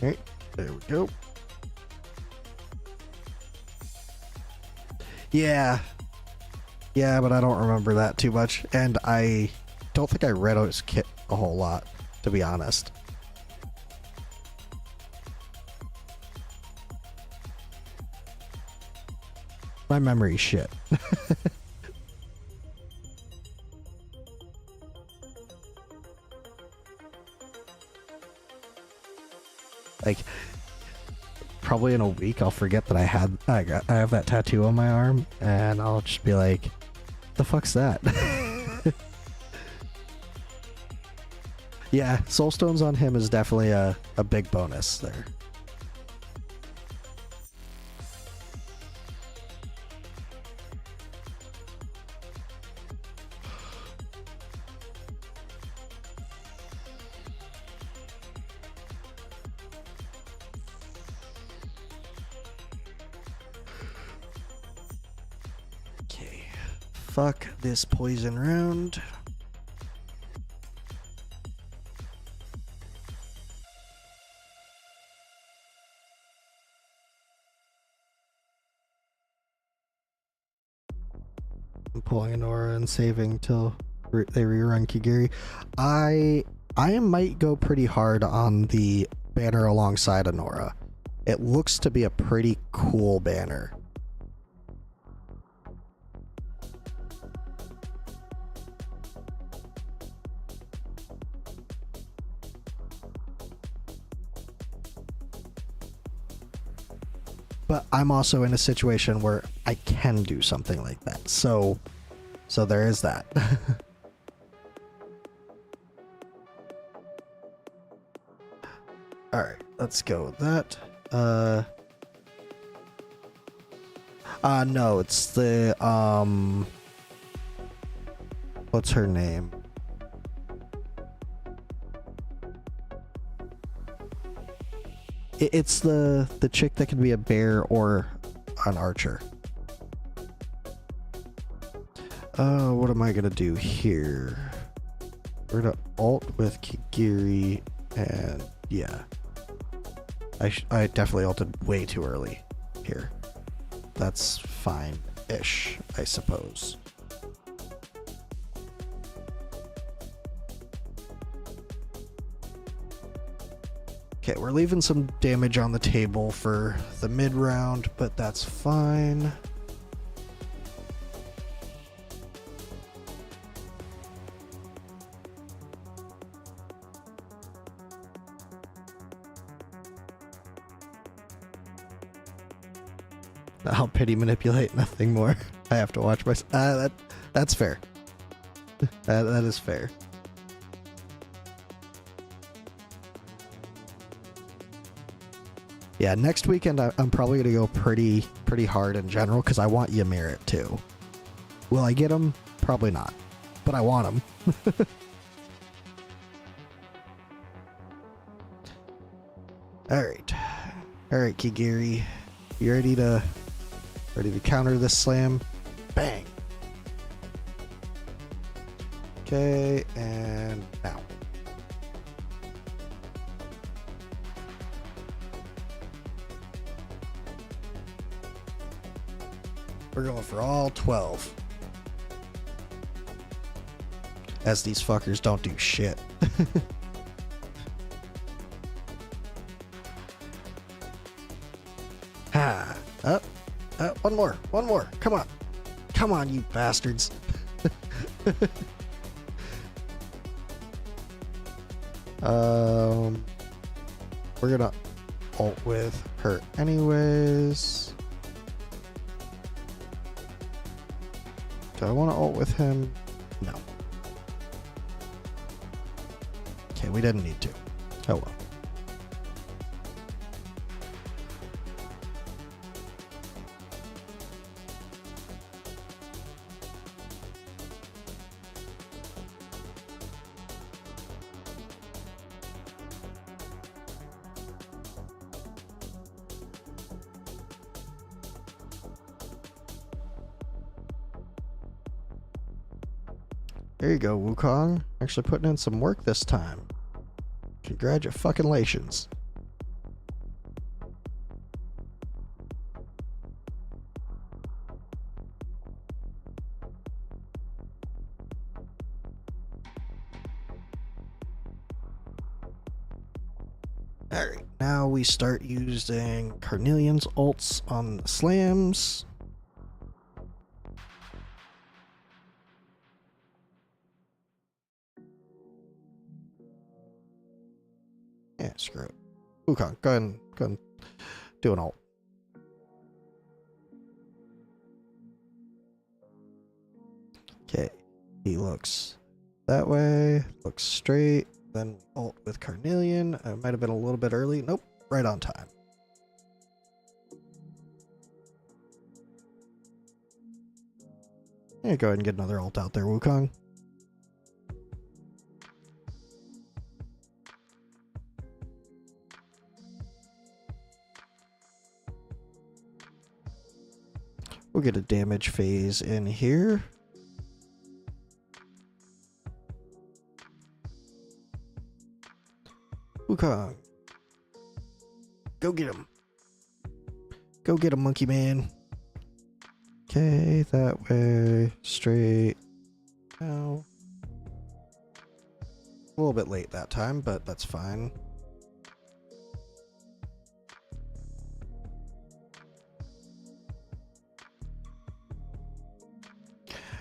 Alright, there we go. Yeah, but I don't remember that too much, and I don't think I read his kit a whole lot, to be honest. My memory's shit. Like, probably in a week I'll forget that I have that tattoo on my arm, and I'll just be like, the fuck's that? Yeah, Soulstones on him is definitely a big bonus there. Fuck this poison round. I'm pulling an aura and saving till they rerun Kigiri. I might go pretty hard on the banner alongside Anora. It looks to be a pretty cool banner. But I'm also in a situation where I can do something like that. So there is that. Alright, let's go with that. No, it's the, what's her name? It's the chick that can be a bear or an archer. What am I gonna do here? We're gonna ult with Kigiri, and yeah. I definitely ulted way too early here. That's fine-ish, I suppose. Okay, we're leaving some damage on the table for the mid round, but that's fine. I'll pity manipulate, nothing more. I have to watch my... that's fair. That is fair. Yeah, next weekend I'm probably going to go pretty hard in general because I want Ymir too. Will I get him? Probably not. But I want him. Alright. Alright, Kigiri. You ready to counter this slam? Bang! Okay, and now. We're going for all 12. As these fuckers don't do shit. Ha! One more. Come on. Come on, you bastards. We're gonna ult with her anyways. Do I want to ult with him? No. Okay, we didn't need to. Oh well. There you go, Wukong. Actually putting in some work this time. Congratulations. Alright, now we start using Carnelian's ults on the slams. Yeah, screw it. Wukong, go ahead and do an ult. Okay, he looks that way, looks straight, then ult with Carnelian. I might have been a little bit early. Nope, right on time. Yeah, go ahead and get another ult out there, Wukong. We'll get a damage phase in here. Wukong. Go get him. Go get him, monkey man. Okay, that way. Straight. Now. A little bit late that time, but that's fine.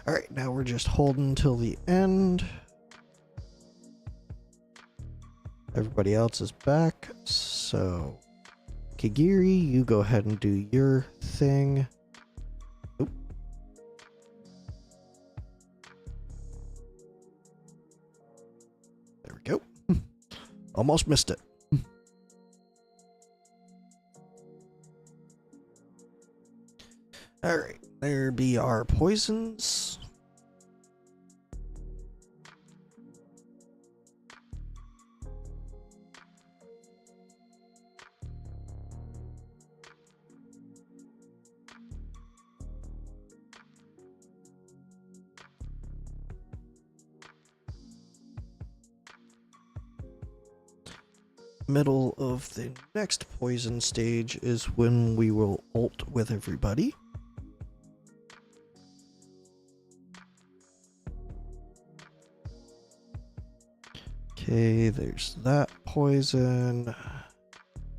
Alright, now we're just holding till the end. Everybody else is back, so Kigiri, you go ahead and do your thing. Oop. There we go. Almost missed it. Alright, there be our poisons. Middle of the next poison stage is when we will ult with everybody. Okay, there's that poison.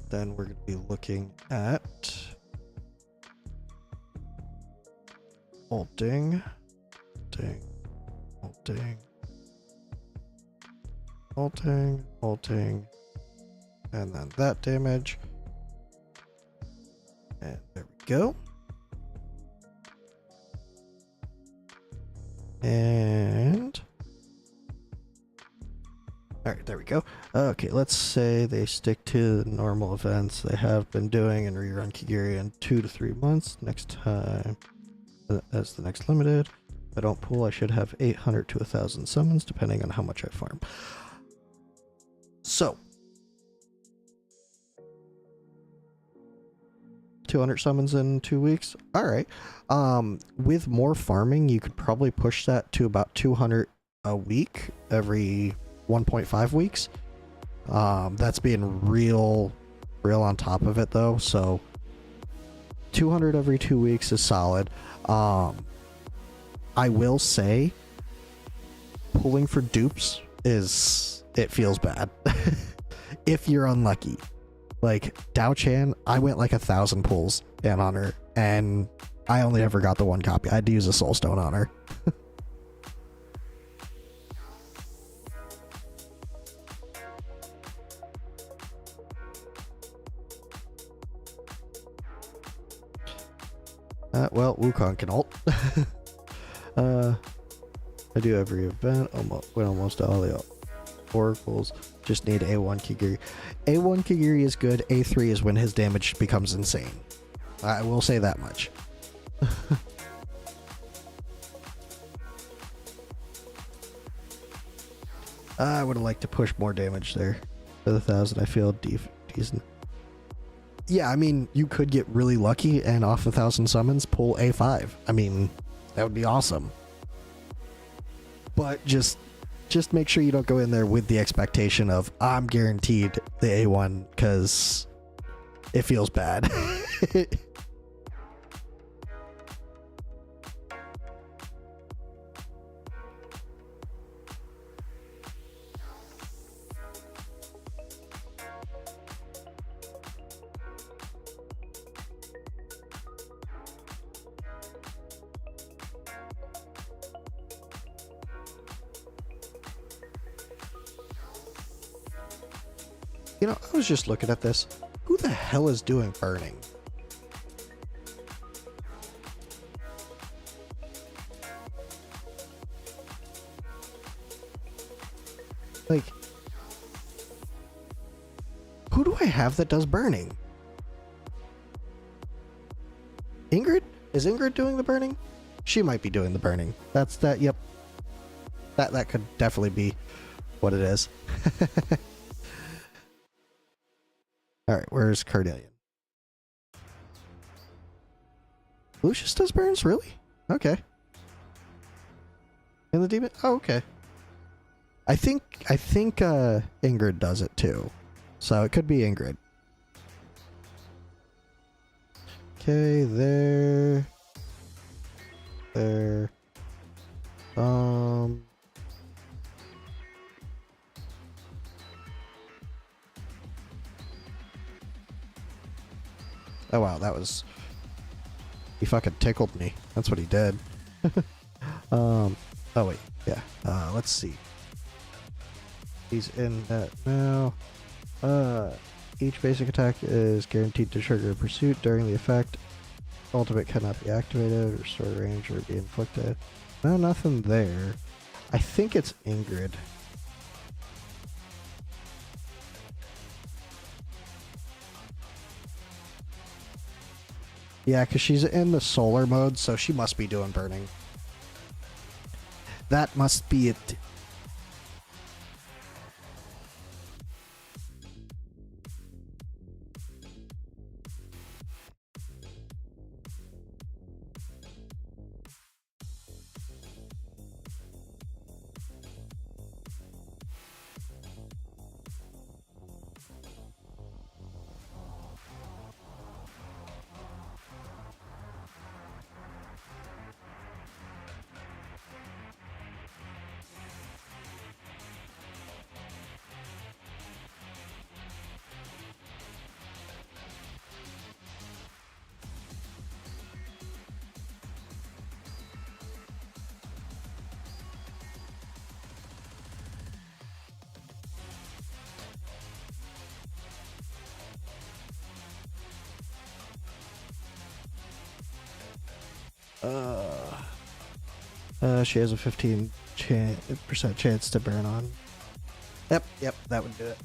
Then we're going to be looking at ulting, ulting, and then that damage. And there we go. And all right, there we go. Okay, let's say they stick to the normal events they have been doing and rerun Kigiri in 2 to 3 months. Next time, that's the next limited. If I don't pull, I should have 800 to 1,000 summons, depending on how much I farm. So, 200 summons in 2 weeks. All right. With more farming, you could probably push that to about 200 a week every 1.5 weeks. That's being real on top of it though. So 200 every 2 weeks is solid. I will say pulling for dupes it feels bad if you're unlucky. Like Dao Chan, I went like 1,000 pulls in on her, and I only ever got the one copy. I had to use a soul stone on her. Well, Wukong can ult. I do every event, win almost all the oracles. Just need A1 Kigiri. A1 Kigiri is good. A3 is when his damage becomes insane. I will say that much. I would have liked to push more damage there. For the 1,000, I feel decent. Yeah, I mean, you could get really lucky and off 1,000 summons pull A5. I mean, that would be awesome. But just make sure you don't go in there with the expectation of I'm guaranteed the A1, because it feels bad. You know, I was just looking at this. Who the hell is doing burning? Like, who do I have that does burning? Ingrid? Is Ingrid doing the burning? She might be doing the burning. That's that. Yep. That could definitely be what it is. All right, where's Cardillion? Lucius does burns, really? Okay. And the demon? Oh, okay. I think Ingrid does it too, so it could be Ingrid. Okay, there. Oh wow, that was... He fucking tickled me. That's what he did. Oh wait, yeah. Let's see. He's in that now. Each basic attack is guaranteed to trigger a pursuit during the effect. Ultimate cannot be activated, restore range, or be inflicted. No, nothing there. I think it's Ingrid. Yeah, because she's in the solar mode, so she must be doing burning. That must be it. She has a 15% chance to burn on. Yep, that would do it.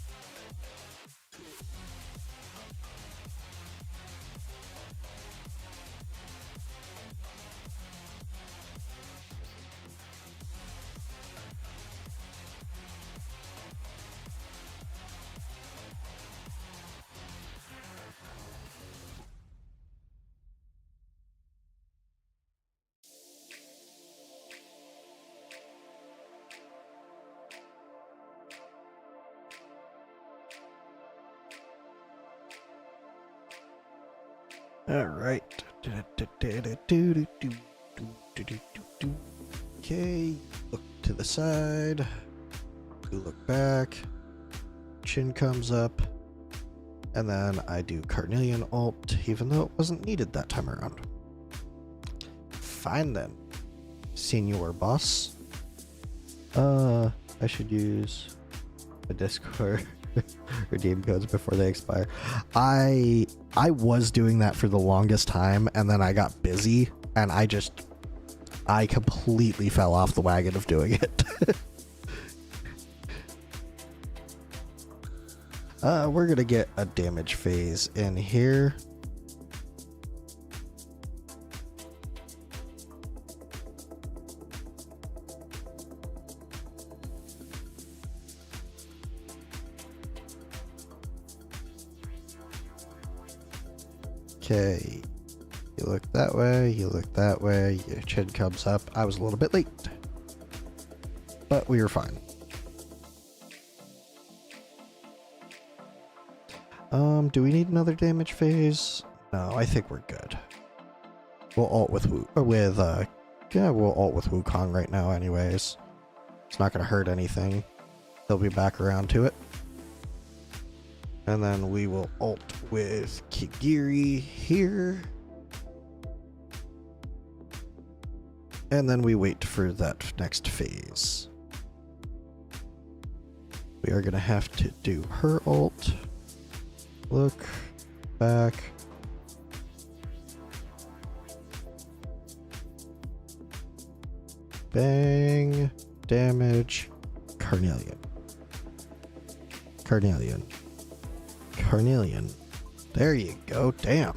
All right. Okay. Look to the side. You look back. Chin comes up. And then I do Carnelian ult, even though it wasn't needed that time around. Fine then. Senior boss. I should use the Discord redeem codes before they expire. I was doing that for the longest time, and then I got busy, and I completely fell off the wagon of doing it. We're gonna get a damage phase in here. Okay, you look that way, you look that way, your chin comes up. I was a little bit late, but we were fine. Do we need another damage phase? No, I think we're good. We'll ult with we'll ult with Wukong right now anyways. It's not gonna hurt anything. He'll be back around to it. And then we will ult with Kigiri here. And then we wait for that next phase. We are gonna have to do her ult. Look back. Bang. Damage. Carnelian. Carnelian. Carnelian. There you go. Damn.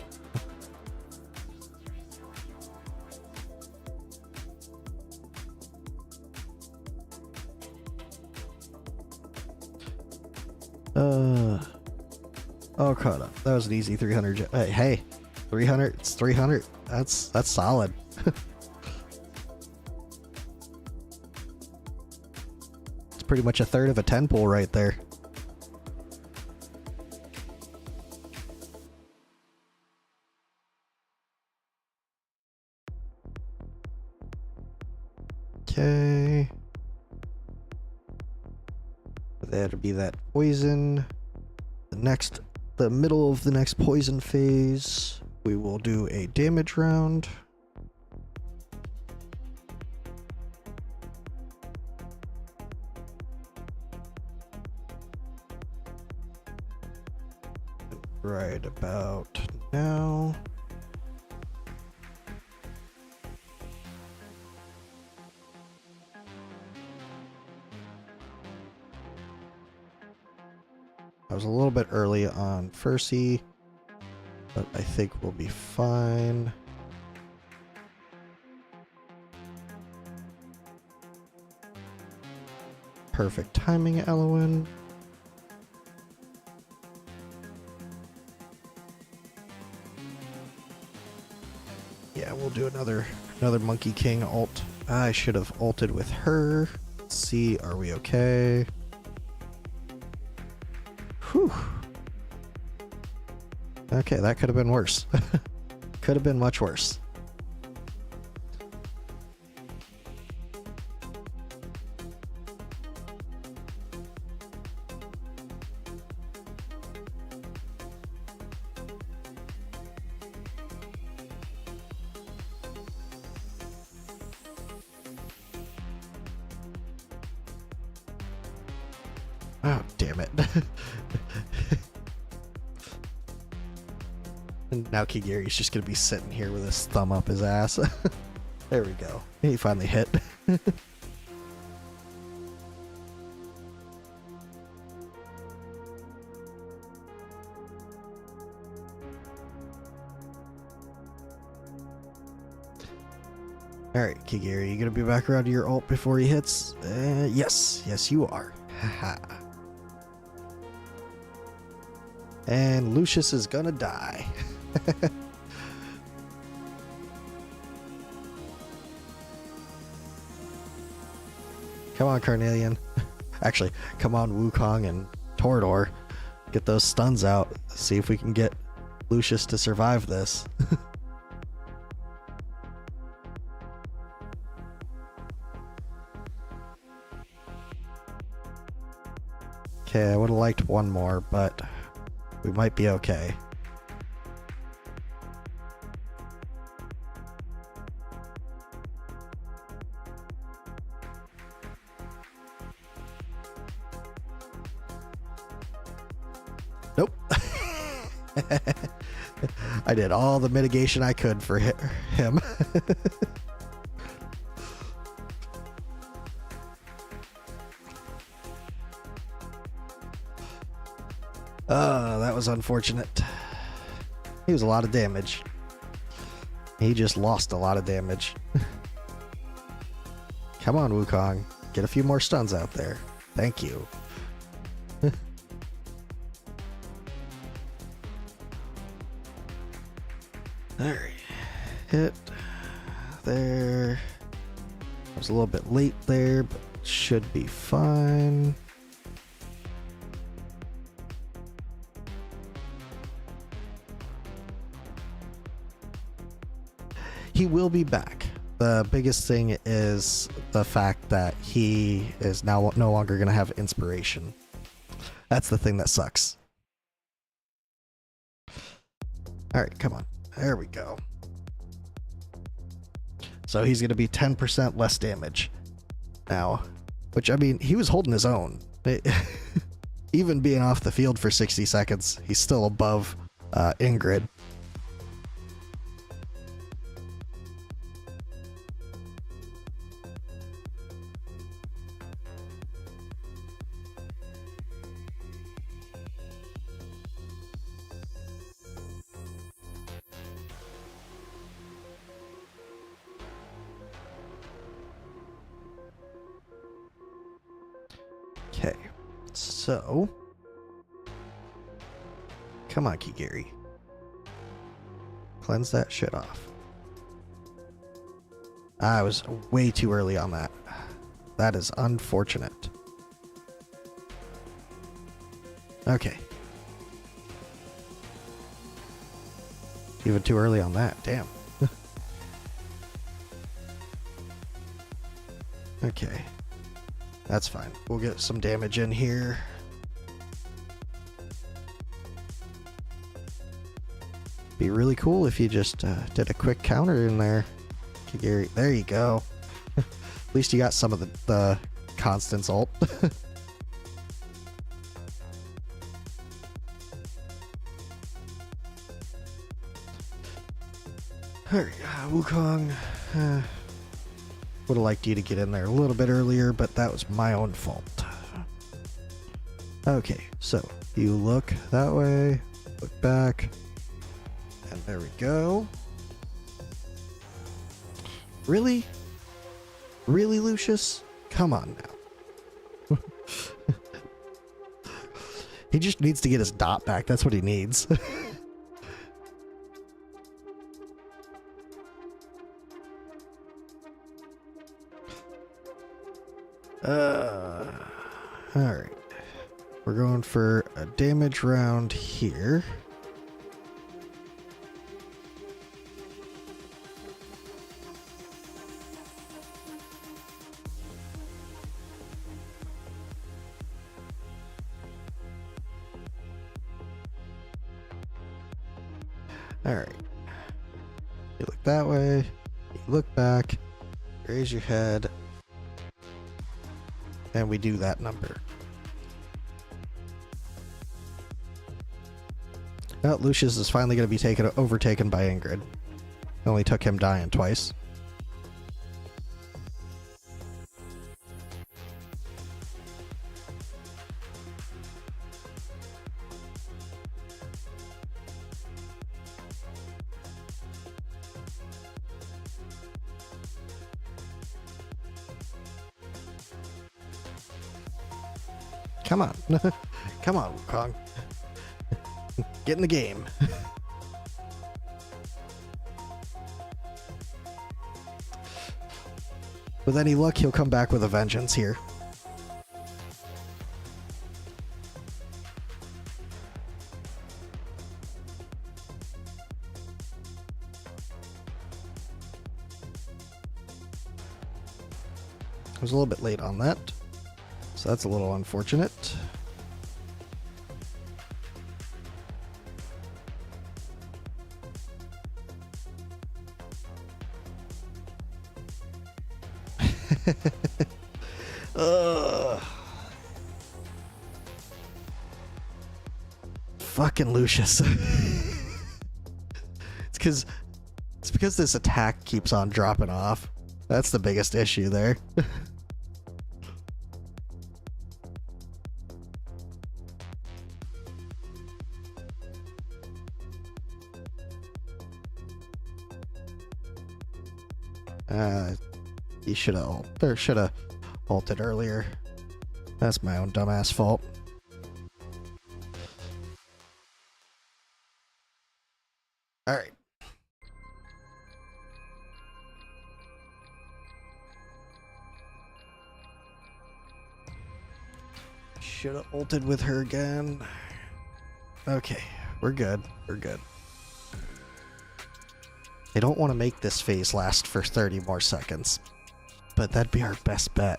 Oh, caught up. That was an easy 300. Hey, 300. It's 300. That's solid. It's pretty much a third of a 10 pull right there. Okay. That'll be that poison. The middle of the next poison phase, we will do a damage round. Right about now. I was a little bit early on Fercy, but I think we'll be fine. Perfect timing, Elowen. Yeah, we'll do another Monkey King ult. I should have ulted with her. Let's see, are we okay? Whew. Okay, that could have been worse. Could have been much worse. Oh, damn it. And now Kigiri's just gonna be sitting here with his thumb up his ass. There we go. He finally hit. Alright, Kigiri, you gonna be back around to your ult before he hits? Yes. Yes, you are. Haha. And Lucius is gonna die. Come on, Carnelian. Actually, come on, Wukong and Torador. Get those stuns out. See if we can get Lucius to survive this. Okay, I would have liked one more, but we might be okay. Nope. I did all the mitigation I could for him. That was unfortunate. He was a lot of damage. He just lost a lot of damage. Come on, Wukong. Get a few more stuns out there. Thank you. Alright. Hit. There. I was a little bit late there, but should be fine. He will be back. The biggest thing is the fact that he is now no longer going to have inspiration. That's the thing that sucks. Alright, come on. There we go. So he's going to be 10% less damage now. Which, I mean, he was holding his own. Even being off the field for 60 seconds, he's still above Ingrid. Okay, so come on, Kigiri. Cleanse that shit off. I was way too early on that. That is unfortunate. Okay. Even too early on that, damn. Okay. That's fine. We'll get some damage in here. Be really cool if you just did a quick counter in there. Kigiri. There you go. At least you got some of the Constance ult. Alright, Wukong. Would have liked you to get in there a little bit earlier, but that was my own fault. Okay, so you look that way, look back, and there we go. Really? Really, Lucius? Come on now. He just needs to get his dot back. That's what he needs. Alright. We're going for a damage round here. Alright. You look that way, you look back, raise your head, and we do that number. Well, Lucius is finally going to be overtaken by Ingrid. It only took him dying twice. Come on. Come on, Wukong. Get in the game. With any luck, he'll come back with a vengeance here. I was a little bit late on that, so that's a little unfortunate. Fucking Lucius. It's because this attack keeps on dropping off. That's the biggest issue there. He should have ulted earlier. That's my own dumbass fault. All right. Should have ulted with her again. Okay, we're good. We're good. They don't want to make this phase last for 30 more seconds, but that'd be our best bet.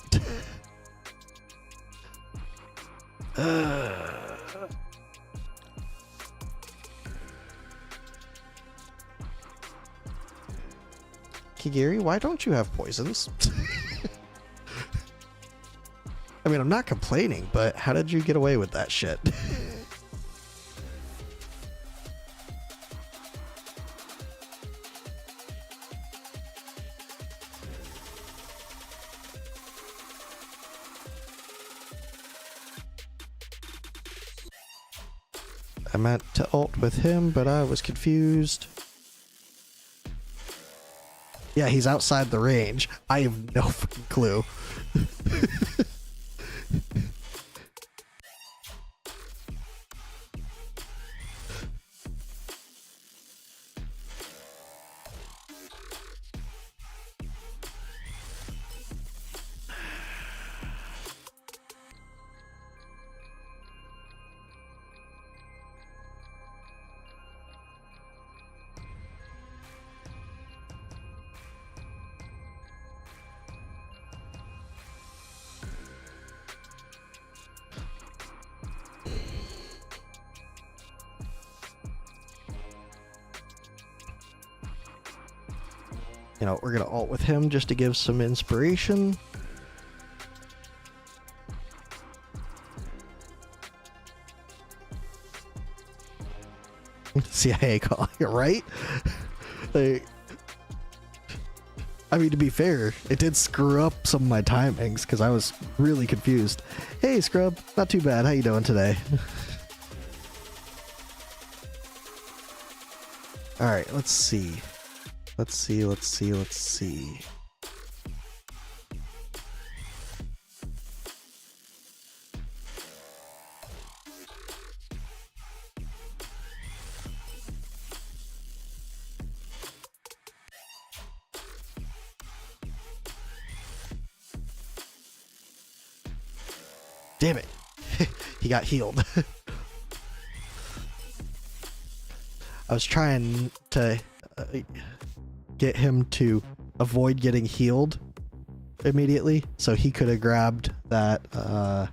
Kigiri, why don't you have poisons? I mean, I'm not complaining, but how did you get away with that shit? I meant to ult with him, but I was confused. Yeah, he's outside the range. I have no fucking clue. You know, we're gonna ult with him just to give some inspiration. CIA call, right? Like, I mean, to be fair, it did screw up some of my timings because I was really confused. Hey, Scrub, not too bad. How you doing today? All right, let's see. Let's see. Damn it. He got healed. I was trying to get him to avoid getting healed immediately, so he could have grabbed that I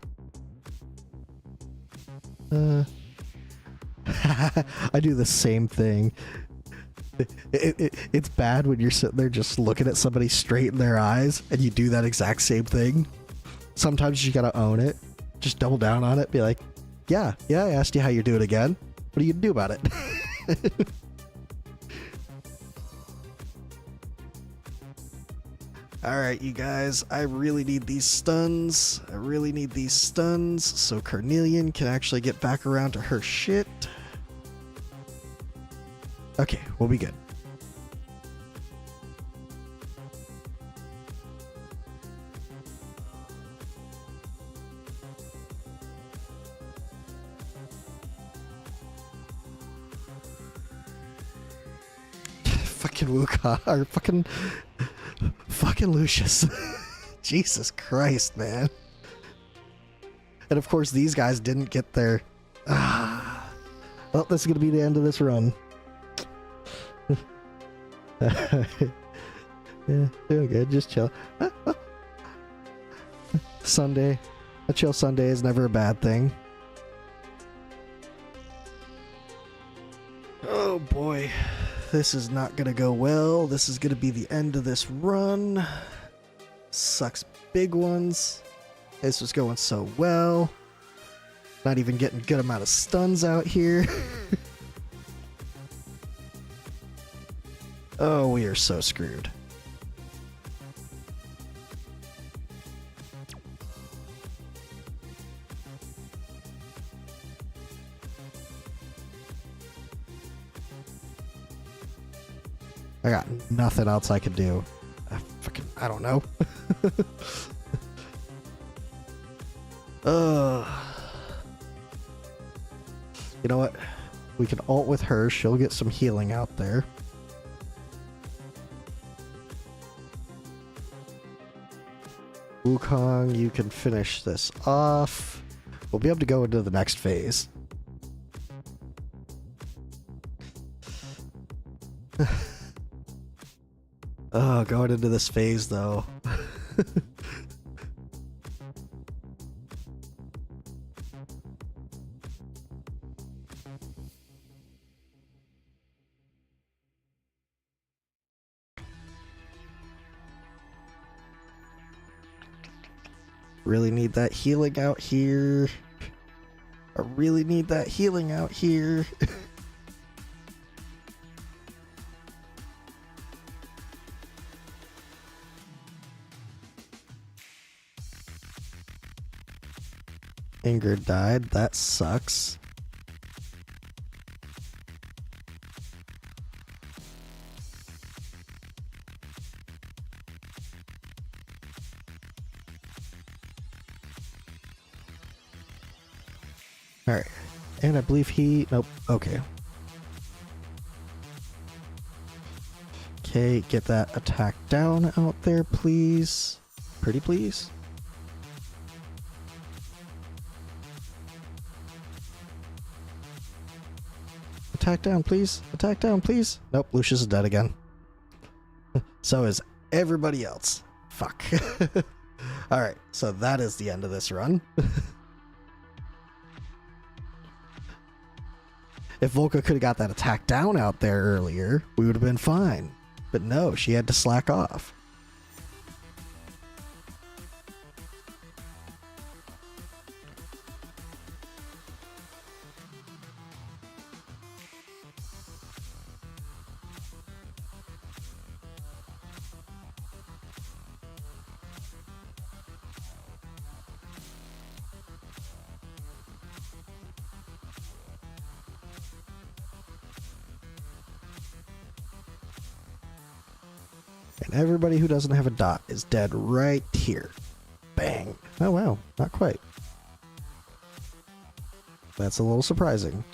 do the same thing. It's bad when you're sitting there just looking at somebody straight in their eyes and you do that exact same thing. Sometimes you gotta own it. Just double down on it. Be like, yeah, I asked you how you're doing again. What are you gonna do about it? Alright, you guys, I really need these stuns. So Carnelian can actually get back around to her shit. Okay, we'll be good. fucking Wukong, or fucking Lucius. Jesus Christ, man. And of course, these guys didn't get their... Well, this is going to be the end of this run. Yeah, doing good. Just chill. Sunday. A chill Sunday is never a bad thing. Oh boy. This is not going to go well. This is going to be the end of this run. Sucks big ones. This was going so well. Not even getting a good amount of stuns out here. Oh, we are so screwed. I got nothing else I could do. I don't know. You know what? We can ult with her. She'll get some healing out there. Wukong, you can finish this off. We'll be able to go into the next phase. Oh, going into this phase though. Really need that healing out here. I really need that healing out here. Ingrid died. That sucks. Alright. And I believe he... Nope. Okay. Okay, get that attack down out there, please. Pretty please. Attack down, please. Attack down, please. Nope, Lucius is dead again. So is everybody else. Fuck. Alright, so that is the end of this run. If Volca could have got that attack down out there earlier, we would have been fine. But no, she had to slack off. And everybody who doesn't have a dot is dead right here. Bang. Oh wow, not quite. That's a little surprising.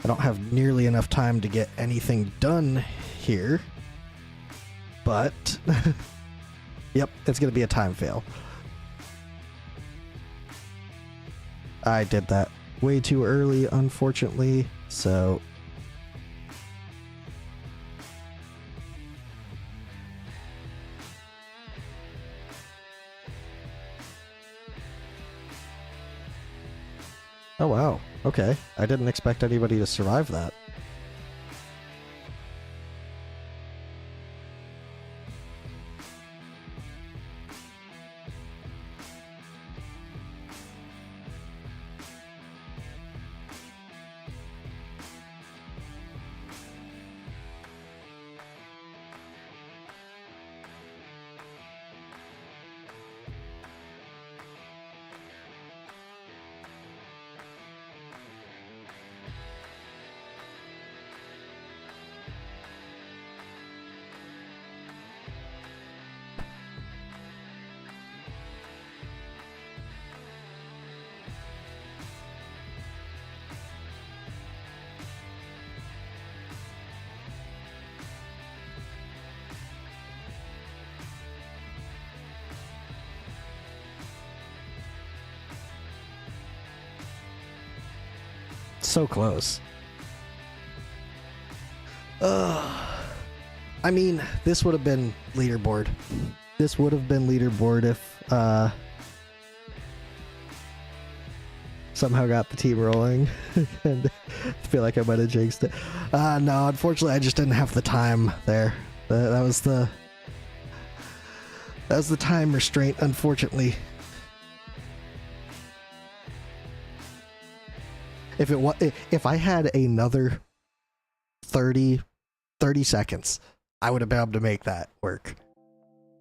I don't have nearly enough time to get anything done here, but yep, it's going to be a time fail. I did that way too early, unfortunately, so... Oh wow, okay. I didn't expect anybody to survive that. So close. I mean, this would have been leaderboard. This would have been leaderboard if somehow got the team rolling. And I feel like I might have jinxed it. No, unfortunately, I just didn't have the time there. That was the time restraint, unfortunately. If I had another 30 seconds, I would have been able to make that work.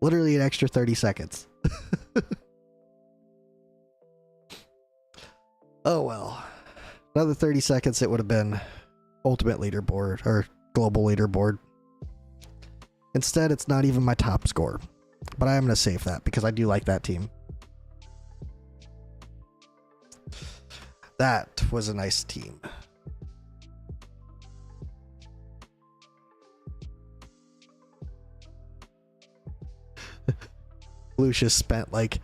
Literally an extra 30 seconds. Oh well. Another 30 seconds, it would have been ultimate leaderboard or global leaderboard. Instead, it's not even my top score. But I am going to save that because I do like that team. That was a nice team. Lucius spent like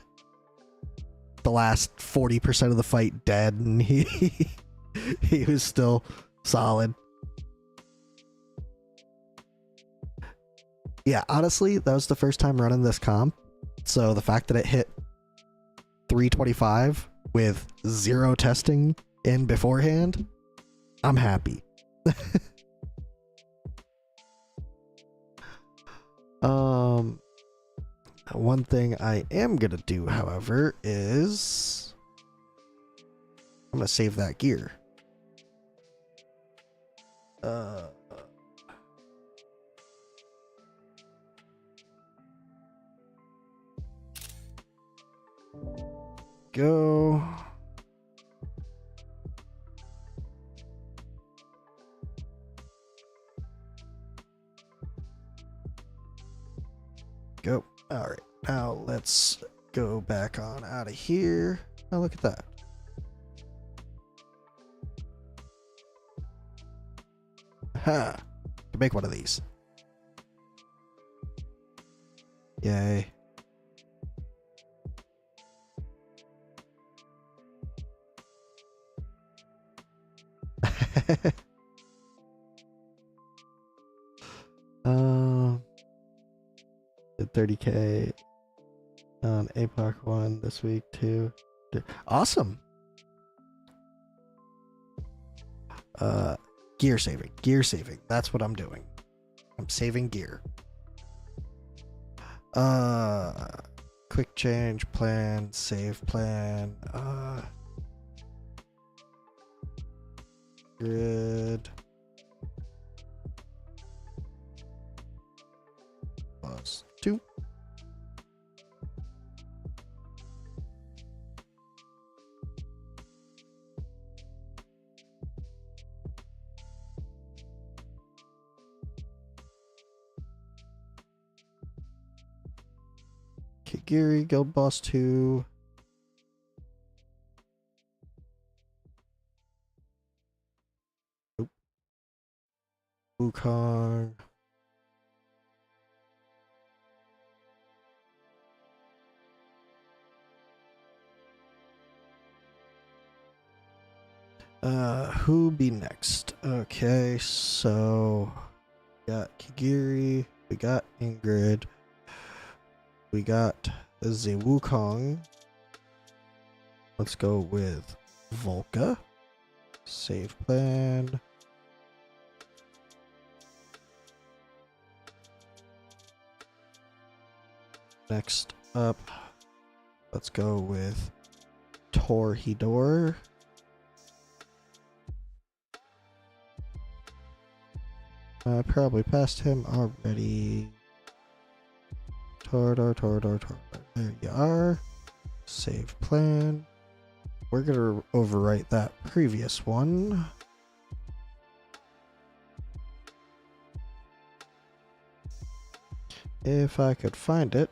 the last 40% of the fight dead, and he was still solid. Yeah, honestly, that was the first time running this comp, so the fact that it hit 325 with 0 testing in beforehand, I'm happy. One thing I am gonna do, however, is I'm gonna save that gear. Go. Go. All right. Now let's go back on out of here. Oh, look at that. Ha! Can make one of these. Yay. Did 30k on APOC 1 this week too. Awesome. Gear saving. That's what I'm doing. I'm saving gear. Quick change plan, save plan, grid +2. Kigiri, Guild Boss 2. Nope. Wukong. Who be next? Okay, so we got Kigiri, we got Ingrid, we got the Wukong. Let's go with Volca. Save plan. Next up, let's go with Torhidor. I probably passed him already. Torador. There you are. Save plan. We're gonna overwrite that previous one. If I could find it.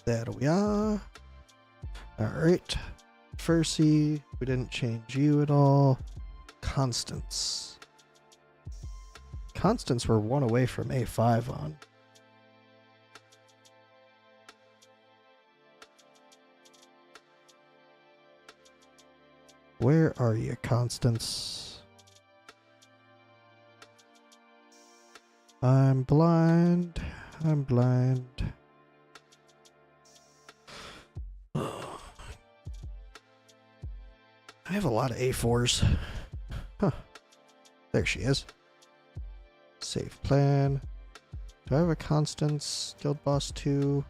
There we are. Alright. Fercy, we didn't change you at all. Constance. Constance, we're one away from A5 on. Where are you, Constance? I'm blind. I'm blind. I have a lot of A4s. Huh. There she is. Save plan. Do I have a Constance Guild Boss 2?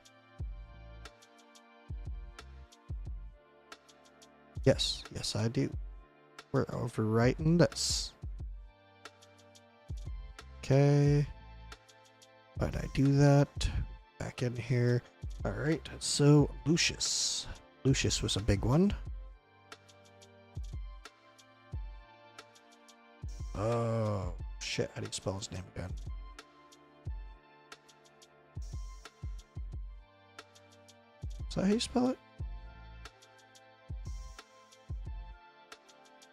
Yes, yes I do. We're overwriting this. Okay. Why'd I do that? Back in here. Alright, so Lucius. Lucius was a big one. Oh, shit. How do you spell his name again? Is that how you spell it?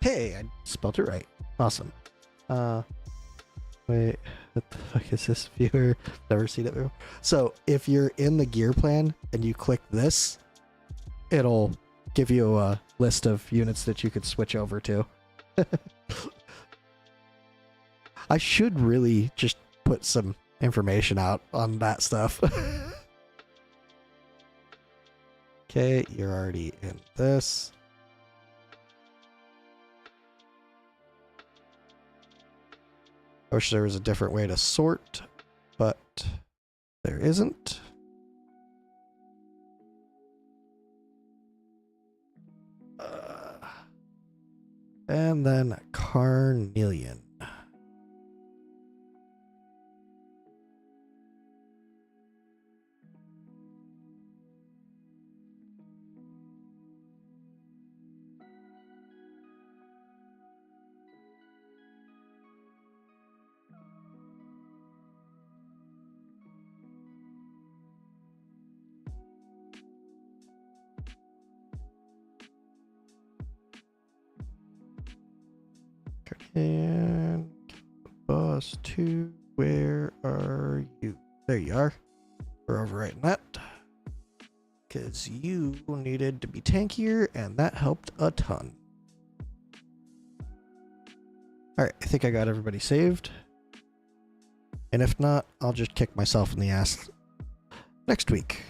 Hey, I spelled it right. Awesome. Wait, what the fuck is this viewer? Never seen it before. So if you're in the gear plan and you click this, it'll give you a list of units that you could switch over to. I should really just put some information out on that stuff. Okay, you're already in this. I wish there was a different way to sort, but there isn't. And then Carnelian. And boss 2, where are you? There you are. We're overwriting that. Because you needed to be tankier, and that helped a ton. Alright, I think I got everybody saved. And if not, I'll just kick myself in the ass next week.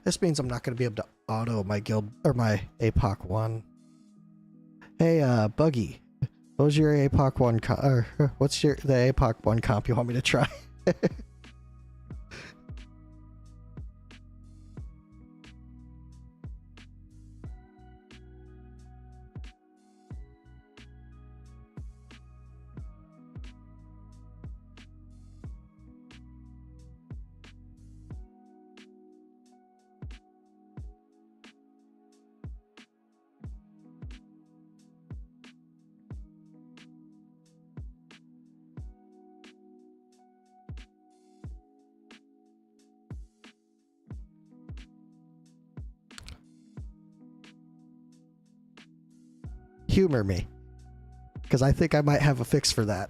This means I'm not going to be able to auto my guild or my APOC 1. Hey, Buggy, what was your APOC 1 or what's the APOC 1 comp you want me to try? Humor me, because I think I might have a fix for that.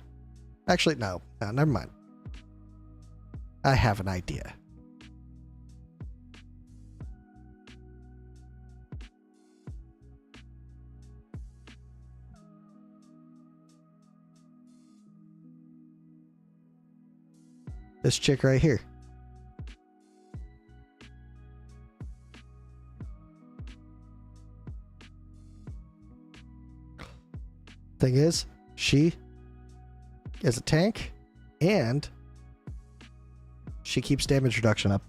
Actually, no, never mind. I have an idea. This chick right here. Thing is, she is a tank, and she keeps damage reduction up.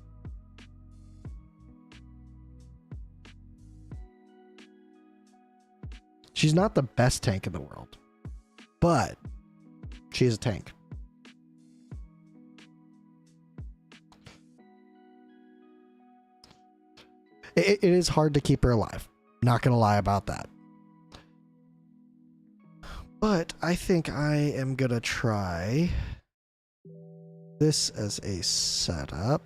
She's not the best tank in the world, but she's a tank. It is hard to keep her alive. Not gonna lie about that. But I think I am gonna try this as a setup.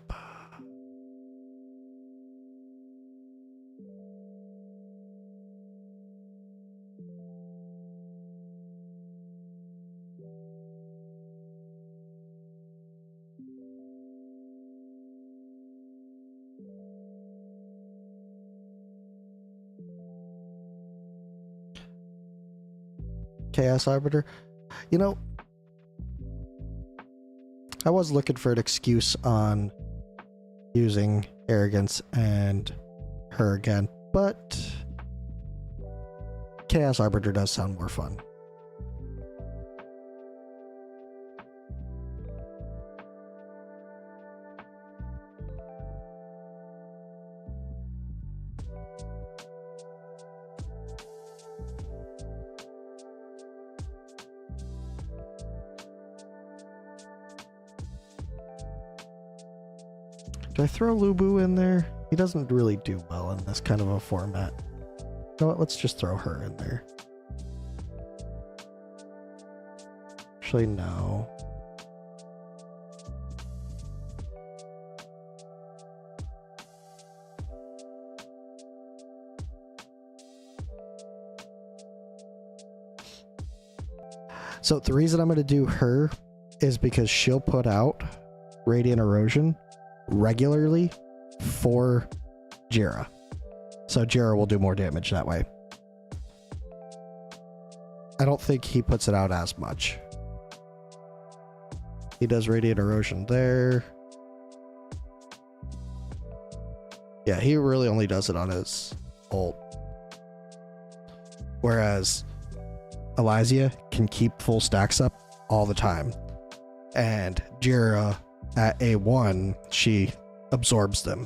Chaos Arbiter. You know, I was looking for an excuse on using Arrogance and her again, but Chaos Arbiter does sound more fun. Do I throw Lubu in there? He doesn't really do well in this kind of a format. You know what? Let's just throw her in there. Actually, no. So the reason I'm going to do her is because she'll put out Radiant Erosion regularly for Jira. So Jira will do more damage that way. I don't think he puts it out as much. He does Radiant Erosion there. Yeah, he really only does it on his ult. Whereas Elysia can keep full stacks up all the time. And Jira at A1, she absorbs them.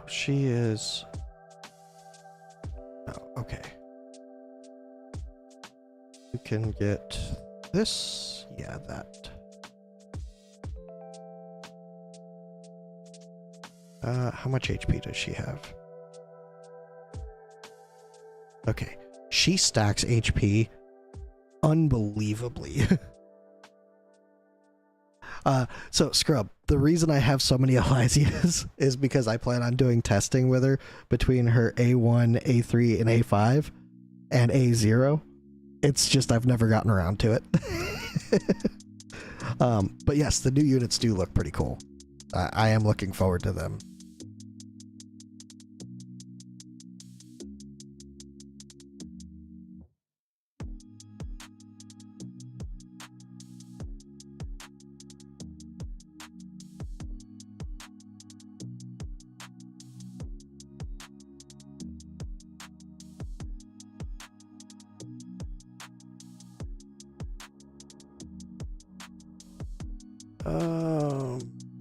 She is... Oh, okay. You can get this. Yeah, that. How much HP does she have? Okay. She stacks HP unbelievably. So Scrub, the reason I have so many Elysias is because I plan on doing testing with her between her A1, A3, and A5 and A0. It's just I've never gotten around to it. But yes, the new units do look pretty cool. I am looking forward to them.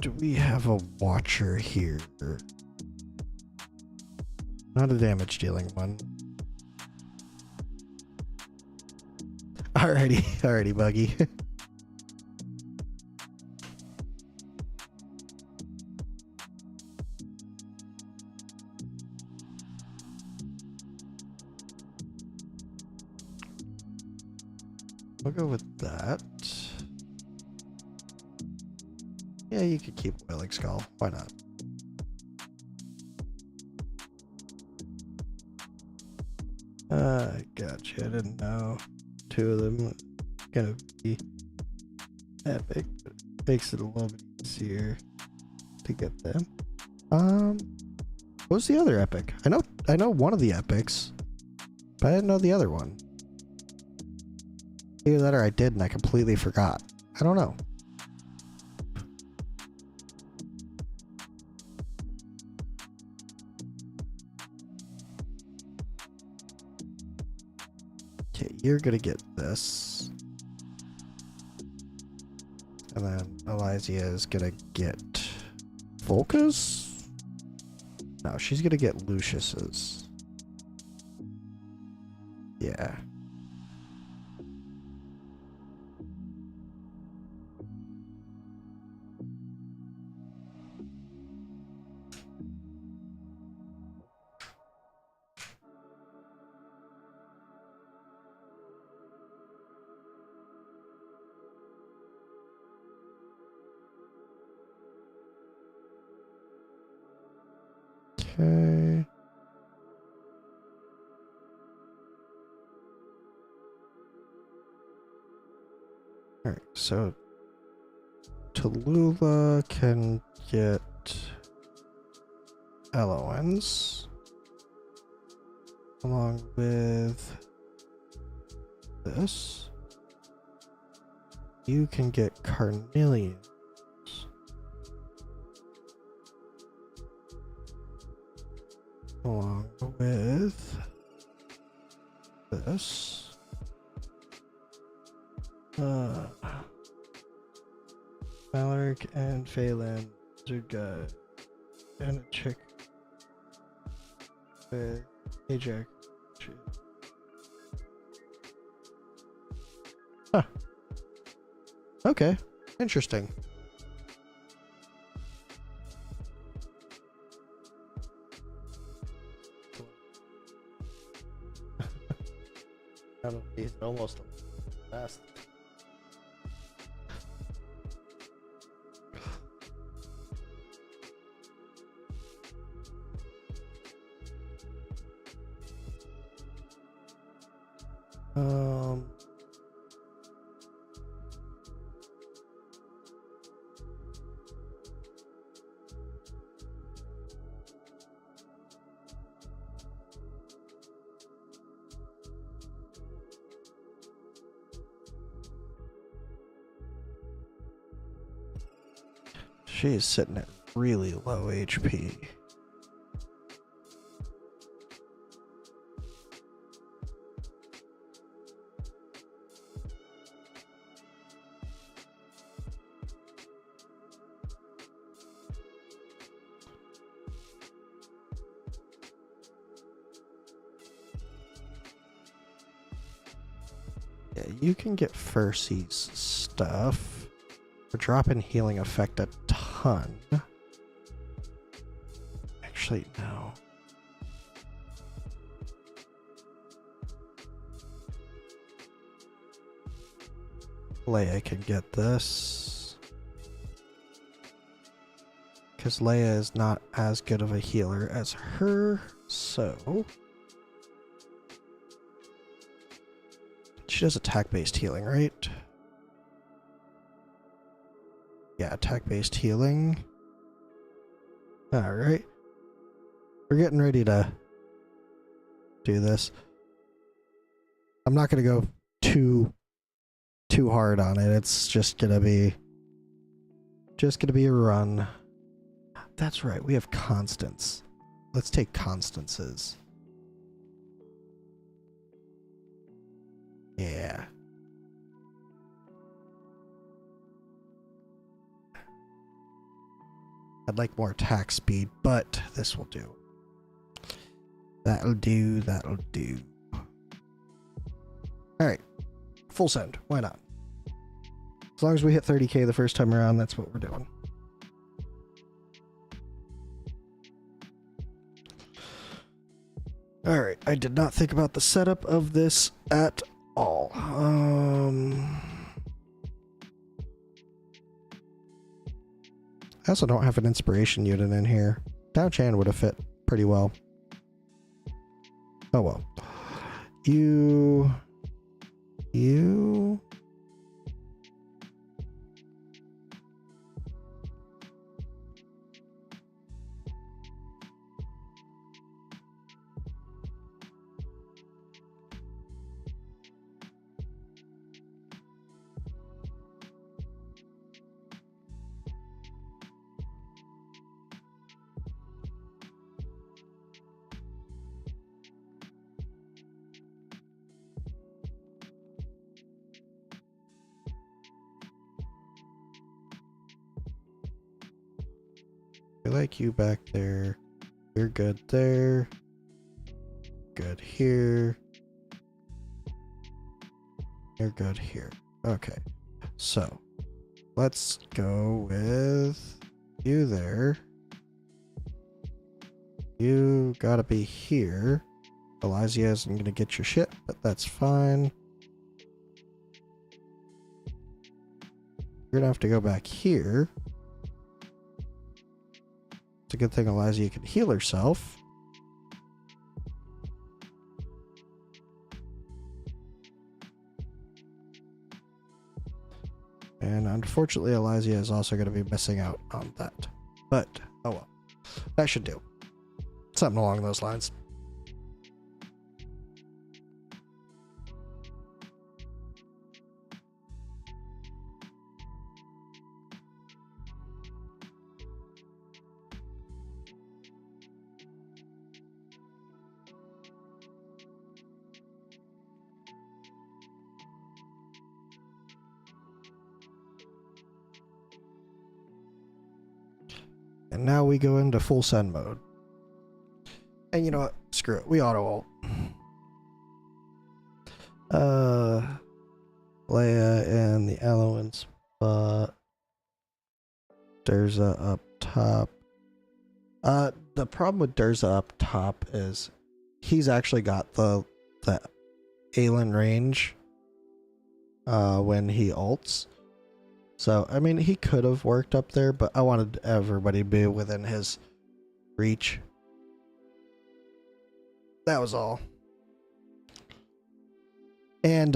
Do we have a watcher here? Not a damage dealing one. Alrighty, Buggy. We'll go with that. Yeah, you could keep Wailing Skull. Why not? Gotcha. I didn't know two of them gonna be epic, but it makes it a little bit easier to get them. What was the other epic? I know one of the epics, but I didn't know the other one. Either that or I did and I completely forgot. I don't know. Okay, you're gonna get this. And then Elysia is gonna get Volca's? No, she's gonna get Lucius's. Yeah. Okay. Alright, so Tallulah can get Elowens along with this. You can get Carnelians along with this. Maloric and Phelan are good. And a chick with Ajax. Huh. Okay. Interesting. He's almost the best. She's sitting at really low HP. Yeah, you can get Furcy's stuff. We're dropping healing effect a ton. Actually, no. Leia can get this. Because Leia is not as good of a healer as her, so... She does attack-based healing, right? Yeah, attack-based healing. Alright. We're getting ready to do this. I'm not going to go too hard on it. It's just going to be a run. That's right. We have constants. Let's take constances. Yeah. I'd like more attack speed, but this will do. That'll do, that'll do. Alright. Full send. Why not? As long as we hit 30k the first time around, that's what we're doing. Alright, I did not think about the setup of this at all. I also don't have an inspiration unit in here. Dao Chan would have fit pretty well. Oh well. You... I like you back there. You're good there. Good here. You're good here. Okay. So, let's go with you there. You gotta be here. Elysia isn't gonna get your shit, but that's fine. You're gonna have to go back here. It's a good thing Elysia can heal herself. And unfortunately, Elysia is also going to be missing out on that. But, oh well. That should do. Something along those lines. And now we go into full send mode. And you know what? Screw it. We auto ult. Leia and the Eloin spot. Durza up top. The problem with Durza up top is he's actually got the Aelin range when he ults. So, I mean, he could have worked up there, but I wanted everybody to be within his reach. That was all. And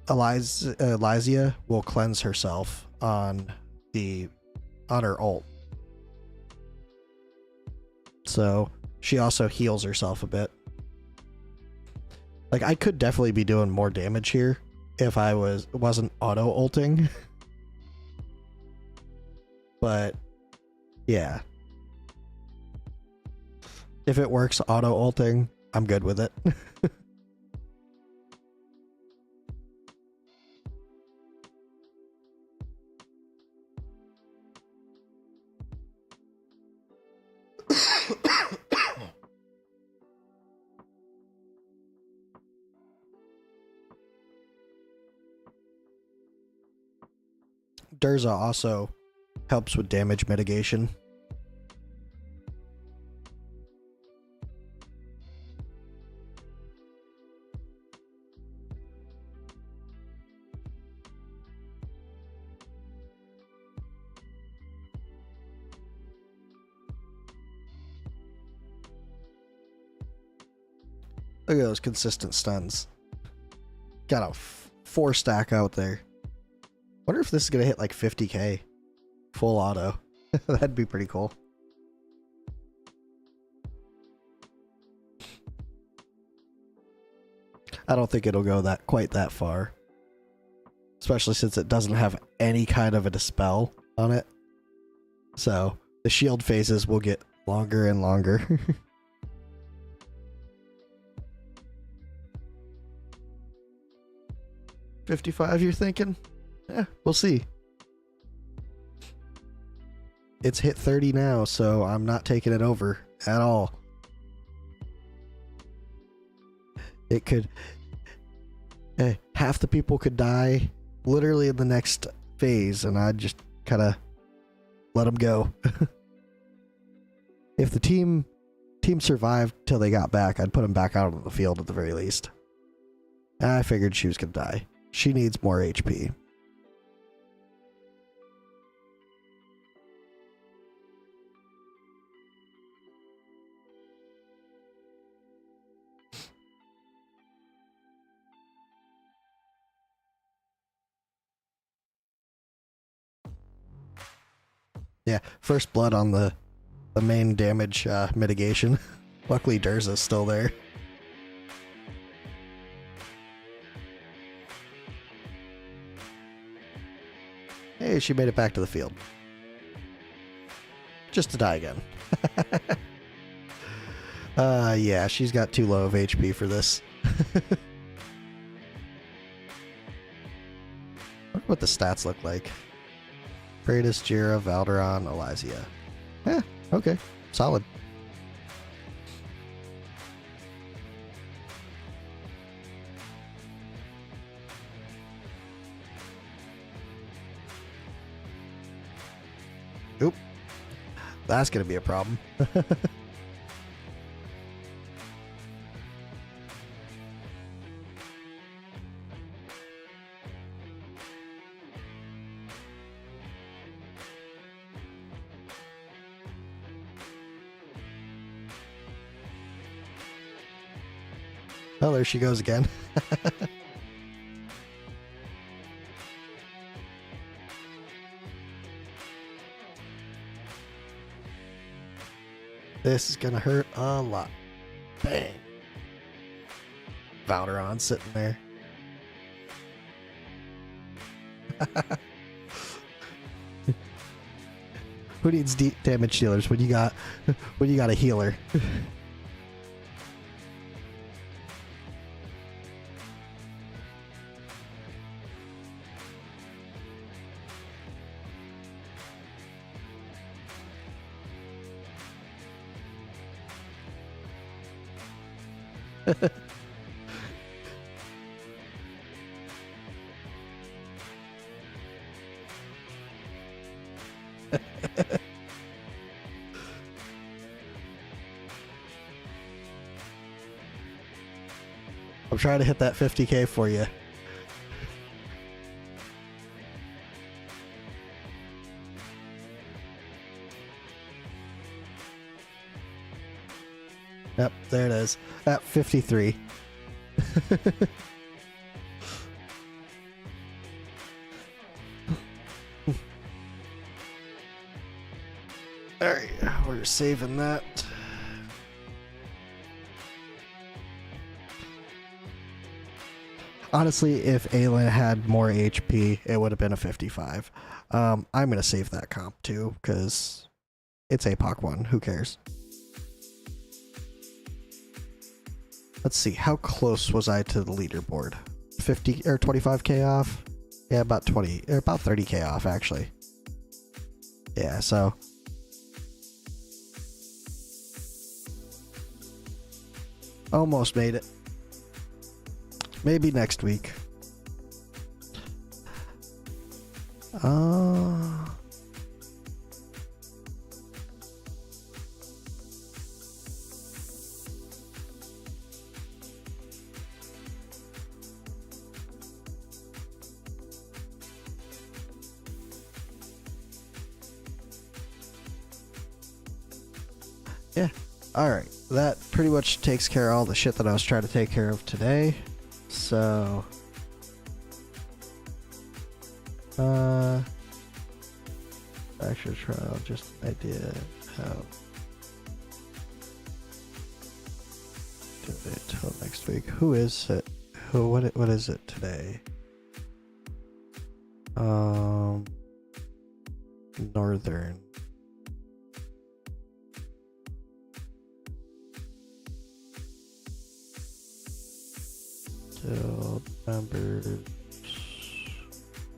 Elysia will cleanse herself on her ult. So she also heals herself a bit. Like, I could definitely be doing more damage here if I wasn't auto ulting. But yeah. If it works auto ulting, I'm good with it. Durza also helps with damage mitigation. Look at those consistent stuns. Got a 4 stack out there. Wonder if this is gonna hit like 50k. Full auto. That'd be pretty cool. I don't think it'll go quite that far. Especially since it doesn't have any kind of a dispel on it. So the shield phases will get longer and longer. $55, you're thinking? Yeah, we'll see. It's hit 30 now, so I'm not taking it over at all. It could... half the people could die literally in the next phase, and I'd just kind of let them go. If the team survived till they got back, I'd put them back out on the field at the very least. I figured she was going to die. She needs more HP. Yeah, first blood on the main damage mitigation. Luckily Durza's still there. Hey, she made it back to the field. Just to die again. Yeah, she's got too low of HP for this. Wonder what the stats look like. Kratos, Jira, Valderon, Elysia. Yeah, okay. Solid. Oop. That's gonna be a problem. Oh, there she goes again. This is gonna hurt a lot. Bang. Valderon sitting there. Who needs deep damage dealers when you got a healer? I'm trying to hit that 50k for you. Yep, there it is. At 53. Alright, we're saving that. Honestly, if Aelin had more HP, it would have been a 55. I'm going to save that comp too, because it's APOC 1. Who cares? Let's see, how close was I to the leaderboard? 50 or 25k off? Yeah, about 20, or about 30k off actually. Yeah, so almost made it. Maybe next week. Yeah. Alright. That pretty much takes care of all the shit that I was trying to take care of today. So fracture trial, just an idea how do it till next week. Who is it? What is it today? Northern. Till members,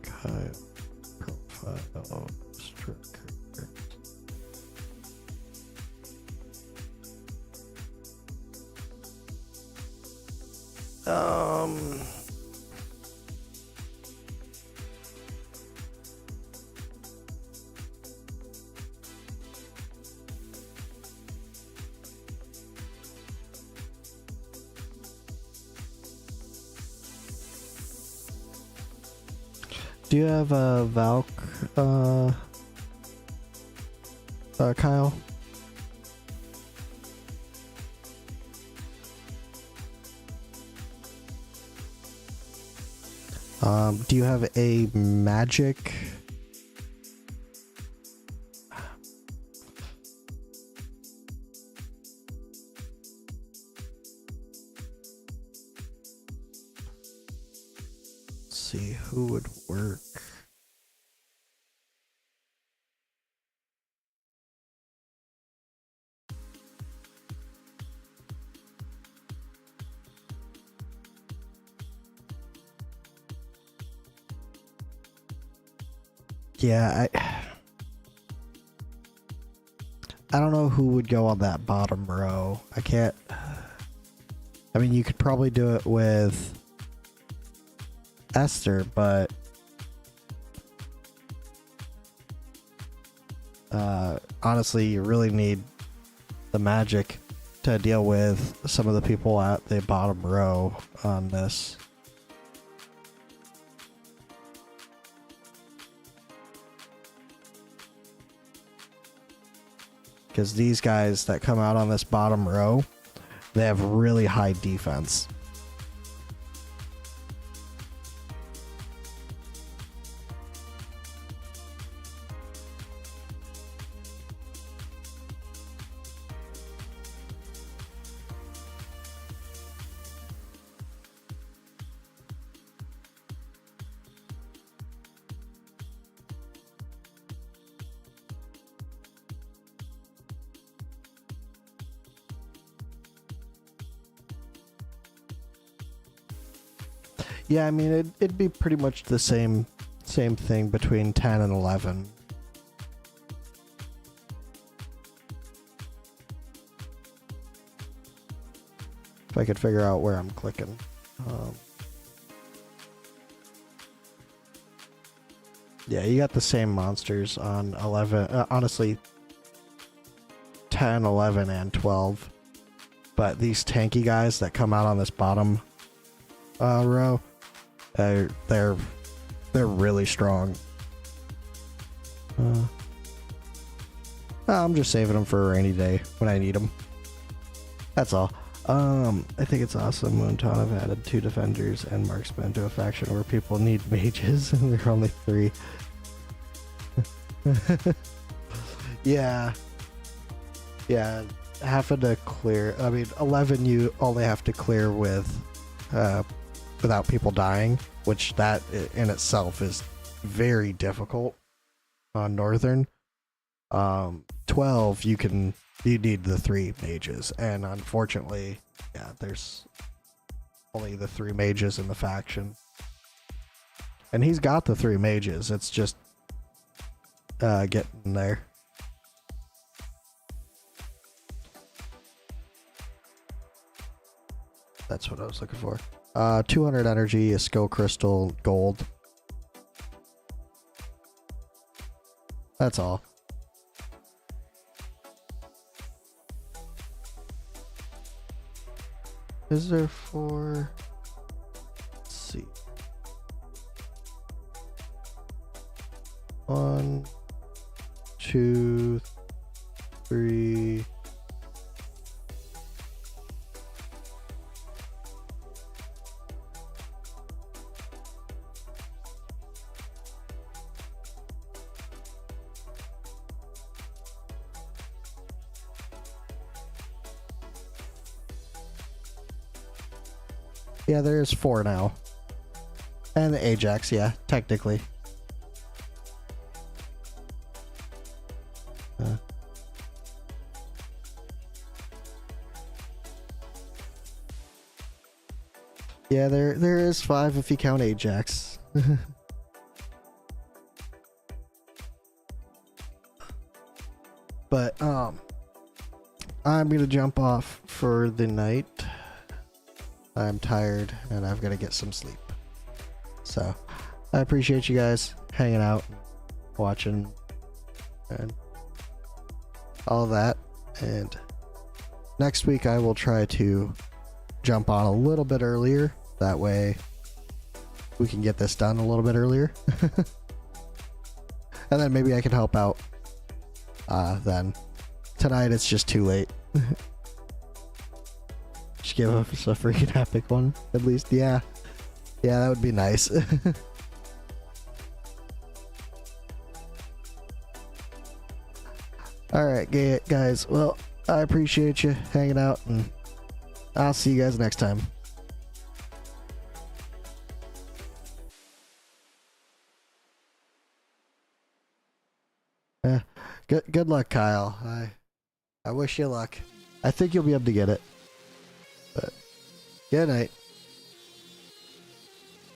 Kyle, profile, structure. Do you have a Valk, Kyle? Do you have a magic? Let's see who would work. Yeah, I don't know who would go on that bottom row. I can't. I mean, you could probably do it with Esther, but honestly, you really need the magic to deal with some of the people at the bottom row on this. Because these guys that come out on this bottom row, they have really high defense. Yeah, I mean, it'd be pretty much the same thing between 10 and 11. If I could figure out where I'm clicking. Yeah, you got the same monsters on 11. Honestly, 10, 11, and 12. But these tanky guys that come out on this bottom row, they're really strong. I'm just saving them for a rainy day when I need them. That's all. I think it's awesome Moonton have added 2 defenders and marksmen to a faction where people need mages and there are only 3. Yeah. Yeah, having to clear, I mean, 11 you only have to clear with, without people dying, which that in itself is very difficult on Northern. 12 you need the 3 mages, and unfortunately, yeah, there's only the 3 mages in the faction. And he's got the 3 mages, it's just getting there. That's what I was looking for. 200 energy, a skill crystal, gold. That's all. Is there 4? Let's see. 1, 2, 3. Yeah, there is 4 now. And the Ajax, yeah, technically. Yeah, there is 5 if you count Ajax. But I'm gonna jump off for the night. I'm tired and I've got to get some sleep. So I appreciate you guys hanging out, watching, and all that. And next week I will try to jump on a little bit earlier. That way we can get this done a little bit earlier. And then maybe I can help out then. Tonight it's just too late. Just give us a freaking epic one, at least. Yeah, that would be nice. Alright, guys, well, I appreciate you hanging out, and I'll see you guys next time. Good luck, Kyle. I wish you luck. I think you'll be able to get it. But good night.